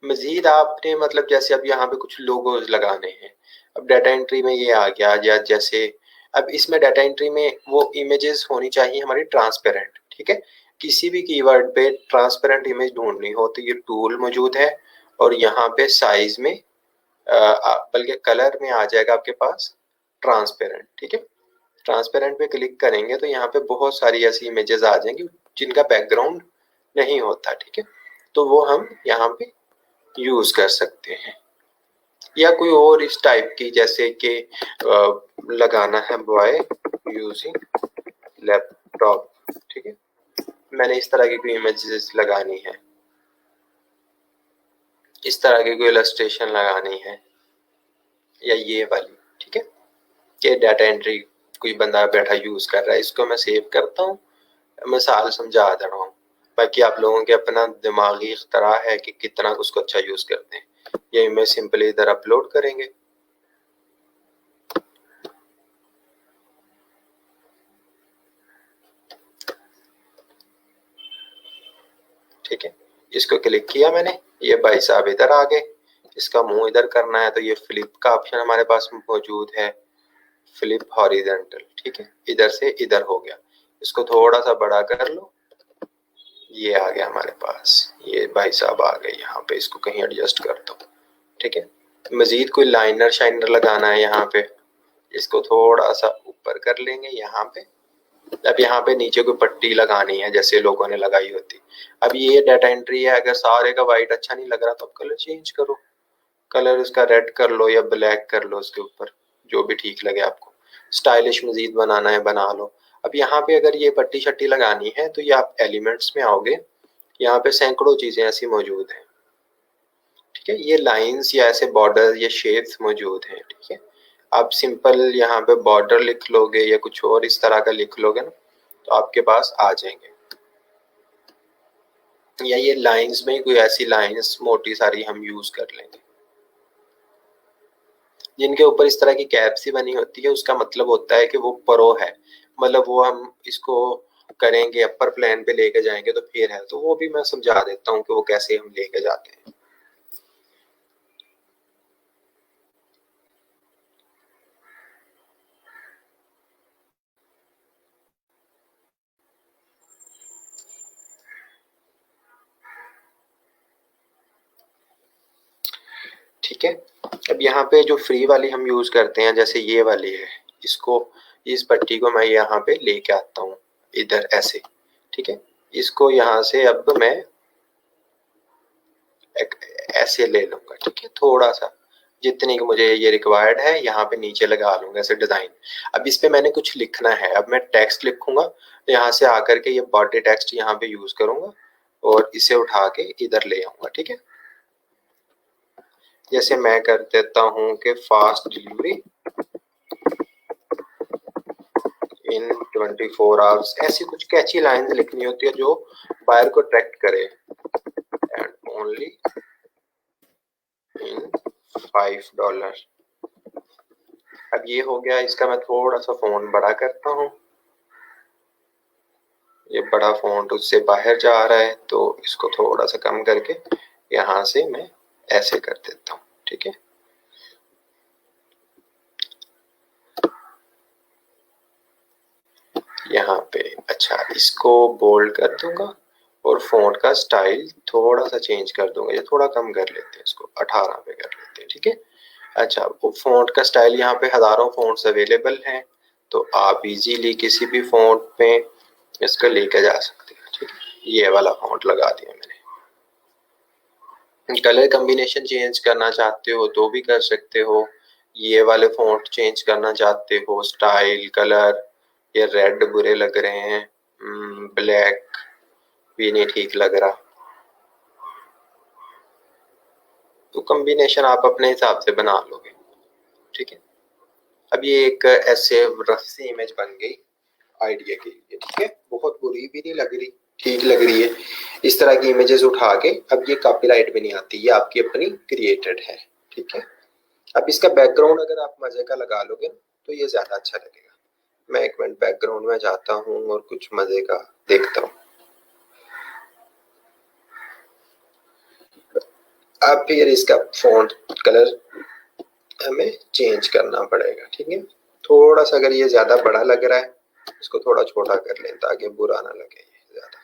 मजीद आपने मतलब जैसे अब यहाँ पे कुछ लोगोज लगाने हैं, अब डाटा एंट्री में ये आ गया, या जैसे अब इसमें डाटा एंट्री में वो इमेजेस होनी चाहिए हमारी ट्रांसपेरेंट। ठीक है, किसी भी कीवर्ड पे ट्रांसपेरेंट इमेज ढूंढनी हो तो ये टूल मौजूद है, और यहाँ पे साइज में बल्कि कलर में आ जाएगा आपके पास ट्रांसपेरेंट। ठीक है, ट्रांसपेरेंट पे क्लिक करेंगे तो यहाँ पे बहुत सारी ऐसी इमेजेस आ जाएंगी जिनका बैकग्राउंड नहीं होता। ठीक है, तो वो हम यहाँ पे यूज कर सकते हैं, या कोई और इस टाइप की, जैसे कि लगाना है बॉय यूजिंग लैपटॉप। ठीक है, मैंने इस तरह की कोई इमेजेस लगानी है, इस तरह की कोई इलस्ट्रेशन लगानी है, या ये वाली। ठीक है, कि डाटा एंट्री कोई बंदा बैठा यूज कर रहा है, इसको मैं सेव करता हूँ, मिसाल समझा दे रहा हूँ। बाकी आप लोगों के अपना दिमागी इख्तरा है कि कितना उसको अच्छा यूज करते हैं। ये इमेज सिंपली इधर अपलोड करेंगे। ठीक है, इसको क्लिक किया मैंने, ये भाई साहब इधर आ गए, इसका मुंह इधर करना है तो ये फ्लिप का ऑप्शन हमारे पास मौजूद है, फ्लिप हॉरिजॉन्टल। ठीक है, इधर से इधर हो गया, इसको थोड़ा सा बड़ा कर लो, ये आ गया हमारे पास, ये भाई साहब आ गए यहाँ पे, इसको कहीं एडजस्ट कर दो। ठीक है, मजीद कोई लाइनर शाइनर लगाना है यहाँ पे, इसको थोड़ा सा ऊपर कर लेंगे यहाँ पे। अब यहाँ पे नीचे कोई पट्टी लगानी है जैसे लोगों ने लगाई होती। अब ये डाटा एंट्री है, अगर सारे का वाइट अच्छा नहीं लग रहा तो आप कलर चेंज करो, कलर उसका रेड कर लो या ब्लैक कर लो, उसके ऊपर जो भी ठीक लगे आपको। स्टाइलिश मजीद बनाना है बना लो। अब यहाँ पे अगर ये पट्टी शट्टी लगानी है तो ये आप एलिमेंट्स में आओगे, यहाँ पे सैकड़ों चीजें ऐसी मौजूद हैं। ठीक है, ये लाइंस या ऐसे बॉर्डर या शेप्स मौजूद हैं। ठीक है, आप सिंपल यहाँ पे बॉर्डर लिख लोगे या कुछ और इस तरह का लिख लोगे ना तो आपके पास आ जाएंगे, या ये लाइंस में कोई ऐसी लाइंस मोटी सारी हम यूज कर लेंगे जिनके ऊपर इस तरह की कैप सी बनी होती है। उसका मतलब होता है कि वो प्रो है, मतलब वो हम इसको करेंगे अपर प्लेन पे लेके जाएंगे तो फिर है, तो वो भी मैं समझा देता हूँ कि वो कैसे हम लेके जाते हैं। ठीक है, अब यहाँ पे जो फ्री वाली हम यूज करते हैं जैसे ये वाली है, इसको, इस पट्टी को मैं यहाँ पे लेके आता हूँ इधर ऐसे। ठीक है, इसको यहाँ से अब मैं ऐसे ले लूंगा। ठीक है, थोड़ा सा जितनी की मुझे ये रिक्वायर्ड है यहाँ पे नीचे लगा लूंगा ऐसे डिजाइन। अब इस पे मैंने कुछ लिखना है, अब मैं टेक्स्ट लिखूंगा, यहाँ से आकर के ये बॉडी टेक्स्ट यहाँ पे यूज करूंगा और इसे उठा के इधर ले आऊंगा। ठीक है, जैसे मैं कर देता हूँ कि फास्ट डिलीवरी इन 24 आवर्स, ऐसी कुछ कैची लाइंस लिखनी होती है जो बायर को अट्रैक्ट करे। And only in $5। अब ये हो गया, इसका मैं थोड़ा सा फोन बड़ा करता हूँ, ये बड़ा फोन उससे बाहर जा रहा है तो इसको थोड़ा सा कम करके यहाँ से मैं ऐसे कर देता हूँ। ठीक है, यहाँ पे अच्छा इसको बोल्ड कर दूंगा और फॉन्ट का स्टाइल थोड़ा सा चेंज कर दूंगा, ये थोड़ा कम कर लेते हैं, इसको 18 पे कर लेते हैं। ठीक है, अच्छा वो फॉन्ट का स्टाइल यहाँ पे हजारों फॉन्ट्स अवेलेबल हैं, तो आप इजीली किसी भी फॉन्ट पे इसको लेके जा सकते हैं। ठीक है, ये वाला फॉन्ट लगा दिया मैंने। कलर कॉम्बिनेशन चेंज करना चाहते हो तो भी कर सकते हो, ये वाले फॉन्ट चेंज करना चाहते हो, स्टाइल कलर, ये रेड बुरे लग रहे हैं, ब्लैक भी नहीं ठीक लग रहा, तो कॉम्बिनेशन आप अपने हिसाब से बना लोगे। ठीक है, अब ये एक ऐसे रफ सी इमेज बन गई आइडिया के लिए, ठीक है, बहुत बुरी भी नहीं लग रही, ठीक लग रही है। इस तरह की इमेजेस उठा के, अब ये कॉपीराइट भी नहीं आती, ये आपकी अपनी क्रिएटेड है, ठीक है। अब इसका बैकग्राउंड अगर आप मजे का लगा लोगे तो ये ज्यादा अच्छा लगेगा। मैं एक मिनट बैकग्राउंड में जाता हूँ और कुछ मजे का देखता हूँ। अब फिर इसका फॉन्ट कलर हमें चेंज करना पड़ेगा, ठीक है। थोड़ा सा अगर ये ज्यादा बड़ा लग रहा है, इसको थोड़ा छोटा कर लें ताकि बुरा ना लगे ये ज्यादा।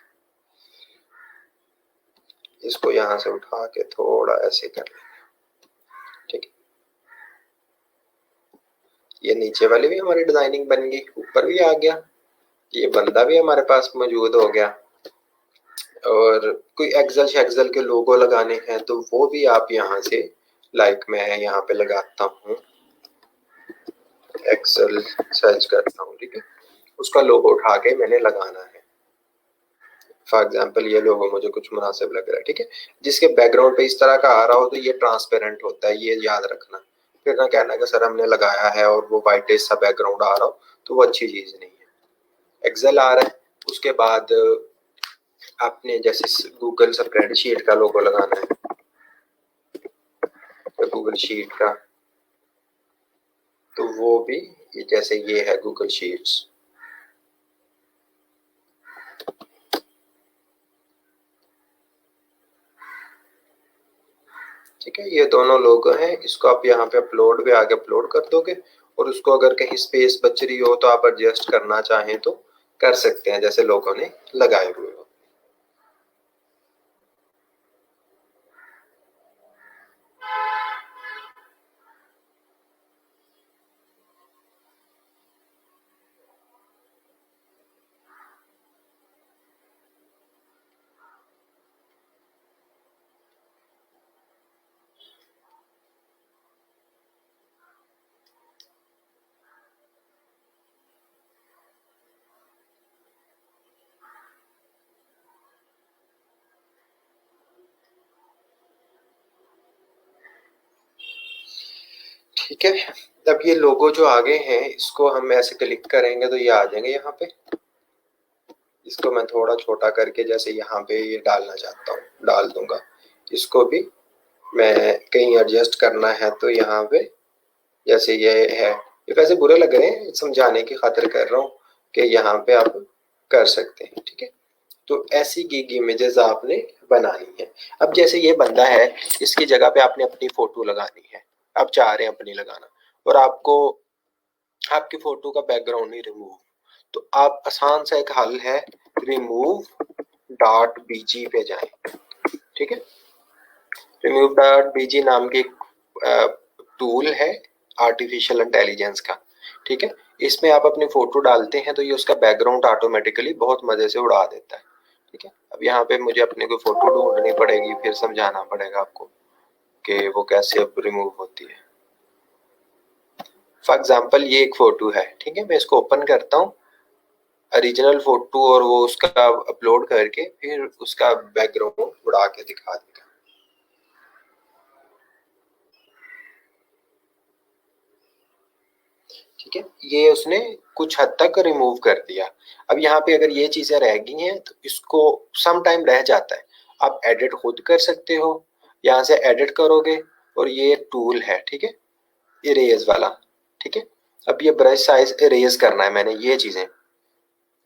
इसको यहाँ से उठा के थोड़ा ऐसे कर लेंगे, ठीक है। ये नीचे वाली भी हमारी डिजाइनिंग बन गई, ऊपर भी आ गया, ये बंदा भी हमारे पास मौजूद हो गया। और कोई एक्सेल शेक्सेल के लोगो लगाने हैं तो वो भी आप यहाँ से, लाइक मैं यहाँ पे लगाता हूँ, एक्सेल सर्च करता हूँ, ठीक है, उसका लोगो उठा के मैंने लगाना है। फॉर एग्जाम्पल ये लोगो मुझे कुछ मुनासिब लग रहा है, ठीक है। जिसके बैकग्राउंड पे इस तरह का आ रहा हो तो ये ट्रांसपेरेंट होता है, ये याद रखना। फिर ना कहना कि सर हमने लगाया है और वो वाइट सा बैकग्राउंड आ रहा हो, तो वो अच्छी चीज नहीं है। एक्सेल आ रहा है, उसके बाद आपने जैसे गूगल स्प्रेडशीट का लोगो लगाना है, तो गूगल शीट का, तो वो भी जैसे ये है गूगल शीट्स, ठीक है। ये दोनों लोगो हैं, इसको आप यहाँ पे अपलोड पे आगे अपलोड कर दोगे, और उसको अगर कहीं स्पेस बच रही हो तो आप एडजस्ट करना चाहें तो कर सकते हैं, जैसे लोगों ने लगाए हुए हो। ठीक है, अब ये लोगो जो आगे हैं इसको हम ऐसे क्लिक करेंगे तो ये आ जाएंगे यहाँ पे। इसको मैं थोड़ा छोटा करके जैसे यहाँ पे ये डालना चाहता हूँ डाल दूंगा। इसको भी मैं कहीं एडजस्ट करना है तो यहाँ पे जैसे ये है, ये वैसे बुरे लग रहे हैं, समझाने की खातिर कर रहा हूँ कि यहाँ पे आप कर सकते हैं, ठीक है। तो ऐसी गिग इमेजेस आपने बनानी है। अब जैसे ये बंदा है, इसकी जगह पे आपने अपनी फोटो लगानी है, आप चाह रहे हैं अपनी लगाना, और आपको आपकी फोटो का बैकग्राउंड नहीं रिमूव, तो आप आसान सा एक हल है, रिमूव डॉट बीजी पे जाएं, ठीक है। रिमूव डॉट बीजी नाम की टूल है आर्टिफिशियल इंटेलिजेंस का, ठीक है। इसमें आप अपनी फोटो डालते हैं तो ये उसका बैकग्राउंड ऑटोमेटिकली बहुत मजे से उड़ा देता है, ठीक है। अब यहाँ पे मुझे अपने को फोटो ढूंढनी पड़ेगी, फिर समझाना पड़ेगा आपको कि वो कैसे रिमूव होती है। फॉर एग्जाम्पल ये एक फोटो है, ठीक है, मैं इसको ओपन करता हूँ, ओरिजिनल फोटो, और वो उसका अपलोड करके फिर उसका बैकग्राउंड उड़ा के दिखा देगा। ठीक है, ये उसने कुछ हद तक रिमूव कर दिया। अब यहाँ पे अगर ये चीजें रह गई हैं तो इसको सम टाइम रह जाता है, आप एडिट खुद कर सकते हो, यहाँ से एडिट करोगे, और ये टूल है, ठीक है, इरेज वाला, ठीक है। अब ये ब्रश साइज इरेज करना है मैंने ये चीजें,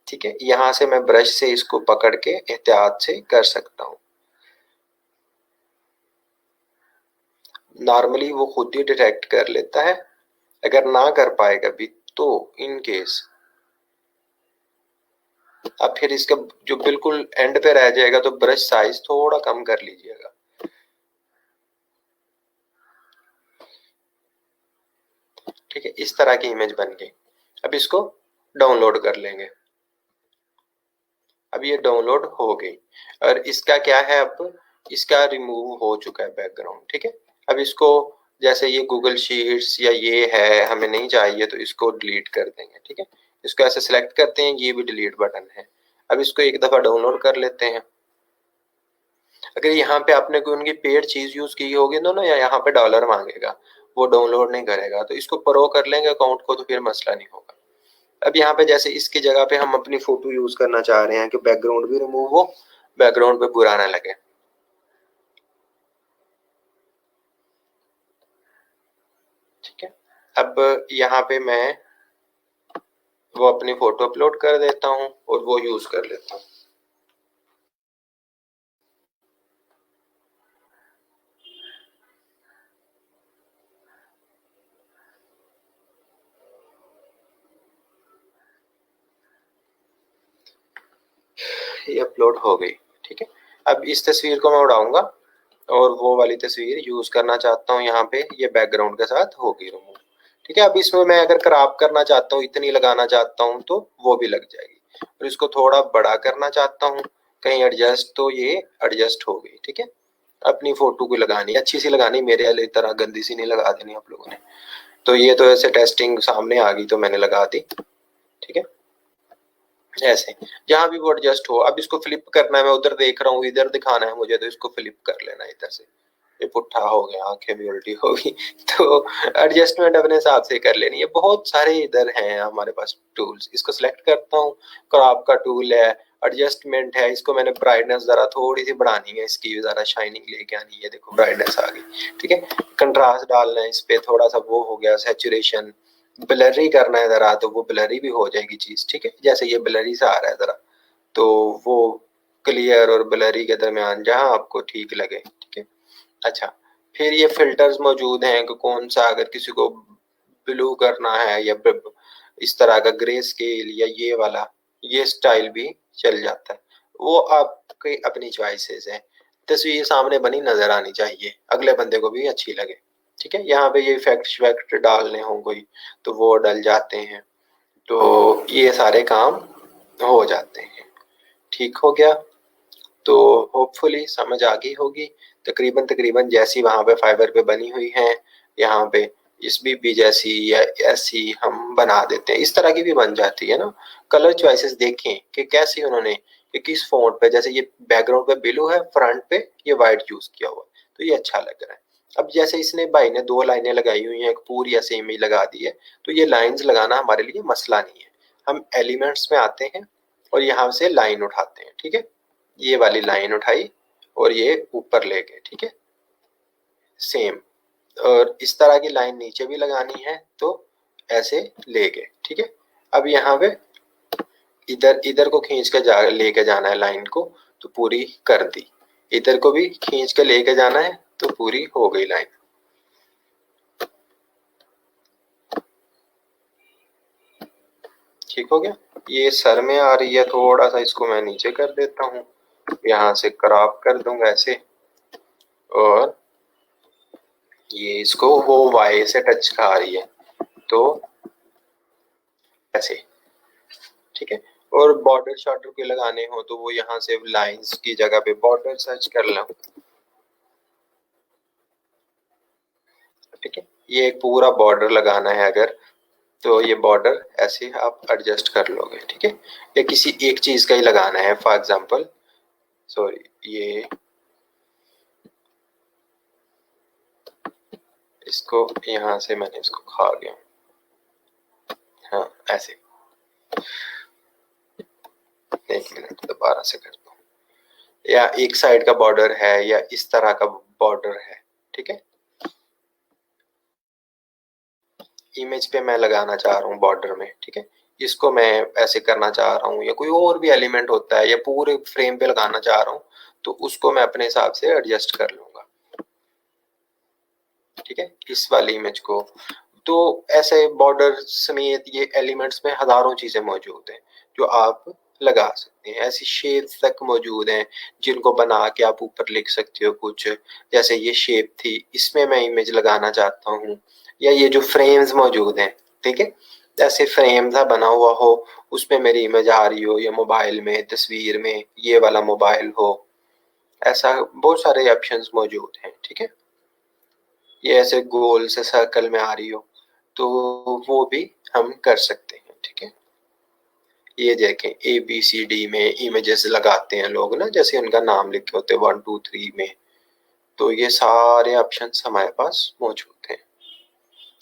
ठीक है, यहाँ से मैं ब्रश से इसको पकड़ के एहतियात से कर सकता हूँ। नॉर्मली वो खुद ही डिटेक्ट कर लेता है, अगर ना कर पाएगा भी तो इन केस अब फिर इसका जो बिल्कुल एंड पे रह जाएगा तो ब्रश साइज थोड़ा कम कर लीजिएगा। ठीक है, इस तरह की इमेज बन गई। अब इसको डाउनलोड कर लेंगे। अब ये डाउनलोड हो गई, और इसका क्या है, अब इसका रिमूव हो चुका है बैकग्राउंड, ठीक है। अब इसको जैसे ये गूगल शीट्स या ये है हमें नहीं चाहिए तो इसको डिलीट कर देंगे, ठीक है। इसको ऐसे सिलेक्ट करते हैं, ये भी डिलीट बटन है। अब इसको एक दफा डाउनलोड कर लेते हैं। अगर यहाँ पे आपने कोई उनकी पेड चीज यूज की होगी तो ना, या यहाँ पे डॉलर मांगेगा, वो डाउनलोड नहीं करेगा। तो इसको प्रो कर लेंगे अकाउंट को तो फिर मसला नहीं होगा। अब यहाँ पे जैसे इसकी जगह पे हम अपनी फोटो यूज करना चाह रहे हैं कि बैकग्राउंड भी रिमूव हो, बैकग्राउंड पे बुरा ना लगे। ठीक है, अब यहाँ पे मैं वो अपनी फोटो अपलोड कर देता हूँ और वो यूज कर लेता हूँ। ये अपलोड हो गई। ठीक है, अब इस तस्वीर को मैं उड़ाऊंगा और वो वाली तस्वीर यूज करना चाहता हूँ। यहाँ पे ये बैकग्राउंड के साथ होगी रिमूव। ठीक है, अब इसमें मैं अगर क्रॉप करना चाहता हूँ, इतनी लगाना चाहता हूँ तो वो भी लग जाएगी। और इसको थोड़ा बड़ा करना चाहता हूँ कहीं एडजस्ट, तो ये एडजस्ट हो गई। ठीक है, अपनी फोटो को लगानी अच्छी सी लगानी, मेरे वाली तरह गंदी सी नहीं लगा देनी आप लोगों ने। तो ये तो ऐसे टेस्टिंग सामने आ गई तो मैंने लगा दी। ठीक है, ऐसे जहां भी वो एडजस्ट हो। अब इसको फ्लिप करना है, मैं उधर देख रहा हूँ इधर दिखाना है मुझे, तो इसको फ्लिप कर लेना है इधर से। ये पुट्ठा हो गया, आंखें भी उल्टी होगी तो एडजस्टमेंट अपने हिसाब से कर लेनी है। बहुत सारे इधर हैं हमारे पास टूल्स। इसको सिलेक्ट करता हूँ, क्रॉप का टूल है, एडजस्टमेंट है। इसको मैंने ब्राइटनेस जरा थोड़ी सी बढ़ानी है, इसकी जरा शाइनिंग लेके आनी है। देखो ब्राइटनेस आ गई। ठीक है, कंट्रास्ट डालना है इस पे, थोड़ा सा वो हो गया सैचुरेशन। ब्लरी करना है जरा तो वो ब्लरी भी हो जाएगी चीज। ठीक है, जैसे ये ब्लरी सा आ रहा है जरा, तो वो क्लियर और ब्लरी के दरमियान जहां आपको ठीक लगे। ठीक है, अच्छा, फिर ये फिल्टर्स मौजूद हैं कि कौन सा, अगर किसी को ब्लू करना है या इस तरह का ग्रे स्केल या ये वाला, ये स्टाइल भी चल जाता है। वो आपकी अपनी चॉइसेस है। तस्वीर सामने बनी नजर आनी चाहिए, अगले बंदे को भी अच्छी लगे। ठीक है, यहाँ पे ये इफेक्ट वैक्ट डालने हों कोई तो वो डल जाते हैं। तो ये सारे काम हो जाते हैं। ठीक हो गया, तो होपफुली समझ आ गई होगी तकरीबन तकरीबन जैसी वहां पे फाइबर पे बनी हुई है, यहाँ पे इस भी जैसी या ऐसी हम बना देते हैं। इस तरह की भी बन जाती है ना। कलर चॉइसेस देखें कि कैसी उन्होंने, कि किस फॉन्ट पे, जैसे ये बैकग्राउंड पे ब्लू है, फ्रंट पे ये व्हाइट यूज किया हुआ है तो ये अच्छा लग रहा है। अब जैसे इसने भाई ने दो लाइनें लगाई हुई हैं, एक पूरी या सेम ही लगा दी है, तो ये लाइंस लगाना हमारे लिए मसला नहीं है। हम एलिमेंट्स में आते हैं और यहाँ से लाइन उठाते हैं। ठीक है, ये वाली लाइन उठाई और ये ऊपर ले गए। ठीक है, सेम। और इस तरह की लाइन नीचे भी लगानी है तो ऐसे ले गए। ठीक है, अब यहाँ पे इधर इधर को खींच के लेके जाना है लाइन को, तो पूरी कर दी। इधर को भी खींच के लेके जाना है तो पूरी हो गई लाइन। ठीक हो गया। ये सर में आ रही है थोड़ा सा, इसको मैं नीचे कर देता हूँ, यहाँ से क्रॉप कर दूंगा ऐसे, और ये इसको वो वाई से टच खा रही है तो ऐसे। ठीक है, और बॉर्डर शॉर्डर के लगाने हो तो वो यहाँ से लाइंस की जगह पे बॉर्डर सर्च कर लो। ठीक है, ये एक पूरा बॉर्डर लगाना है अगर, तो ये बॉर्डर ऐसे आप एडजस्ट कर लोगे। ठीक है, या किसी एक चीज का ही लगाना है, फॉर एग्जांपल सॉरी ये इसको यहाँ से मैंने इसको खा गया, हाँ ऐसे। एक मिनट दोबारा से करता हूँ। या एक साइड का बॉर्डर है या इस तरह का बॉर्डर है। ठीक है, इमेज पे मैं लगाना चाह रहा हूँ बॉर्डर में। ठीक है, इसको मैं ऐसे करना चाह रहा हूँ, या कोई और भी एलिमेंट होता है, या पूरे फ्रेम पे लगाना चाह रहा हूँ तो उसको मैं अपने हिसाब से एडजस्ट कर लूंगा। ठीक है, इस वाली इमेज को, तो ऐसे बॉर्डर समेत ये एलिमेंट्स में हजारों चीजें मौजूद हैं जो आप लगा सकते हैं। ऐसी शेप्स तक मौजूद हैं जिनको बना के आप ऊपर लिख सकते हो कुछ। जैसे ये शेप थी, इसमें मैं इमेज लगाना चाहता हूँ, या ये जो फ्रेम्स मौजूद हैं। ठीक है, ऐसे फ्रेम सा बना हुआ हो, उसमें मेरी इमेज आ रही हो, या मोबाइल में तस्वीर में ये वाला मोबाइल हो, ऐसा बहुत सारे ऑप्शंस मौजूद हैं। ठीक है, ये ऐसे गोल से सर्कल में आ रही हो तो वो भी हम कर सकते हैं। ठीक है, ये देखें ABCD में इमेजेस लगाते हैं लोग ना, जैसे उनका नाम लिखे होते हैं 1 2 3 में, तो ये सारे ऑप्शंस हमारे पास मौजूद हैं।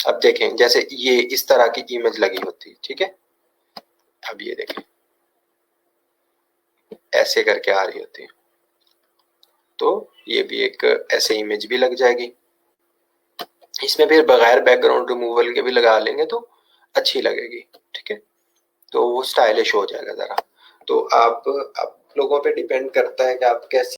अब देखें जैसे ये इस तरह की इमेज लगी होती है, ठीक है। अब ये देखें ऐसे करके आ रही होती है, तो ये भी एक ऐसे इमेज भी लग जाएगी। इसमें फिर बगैर बैकग्राउंड रिमूवल के भी लगा लेंगे तो अच्छी लगेगी, ठीक है। तो वो स्टाइलिश हो जाएगा जरा। तो आप लोगों पे डिपेंड करता है कि आप कैसी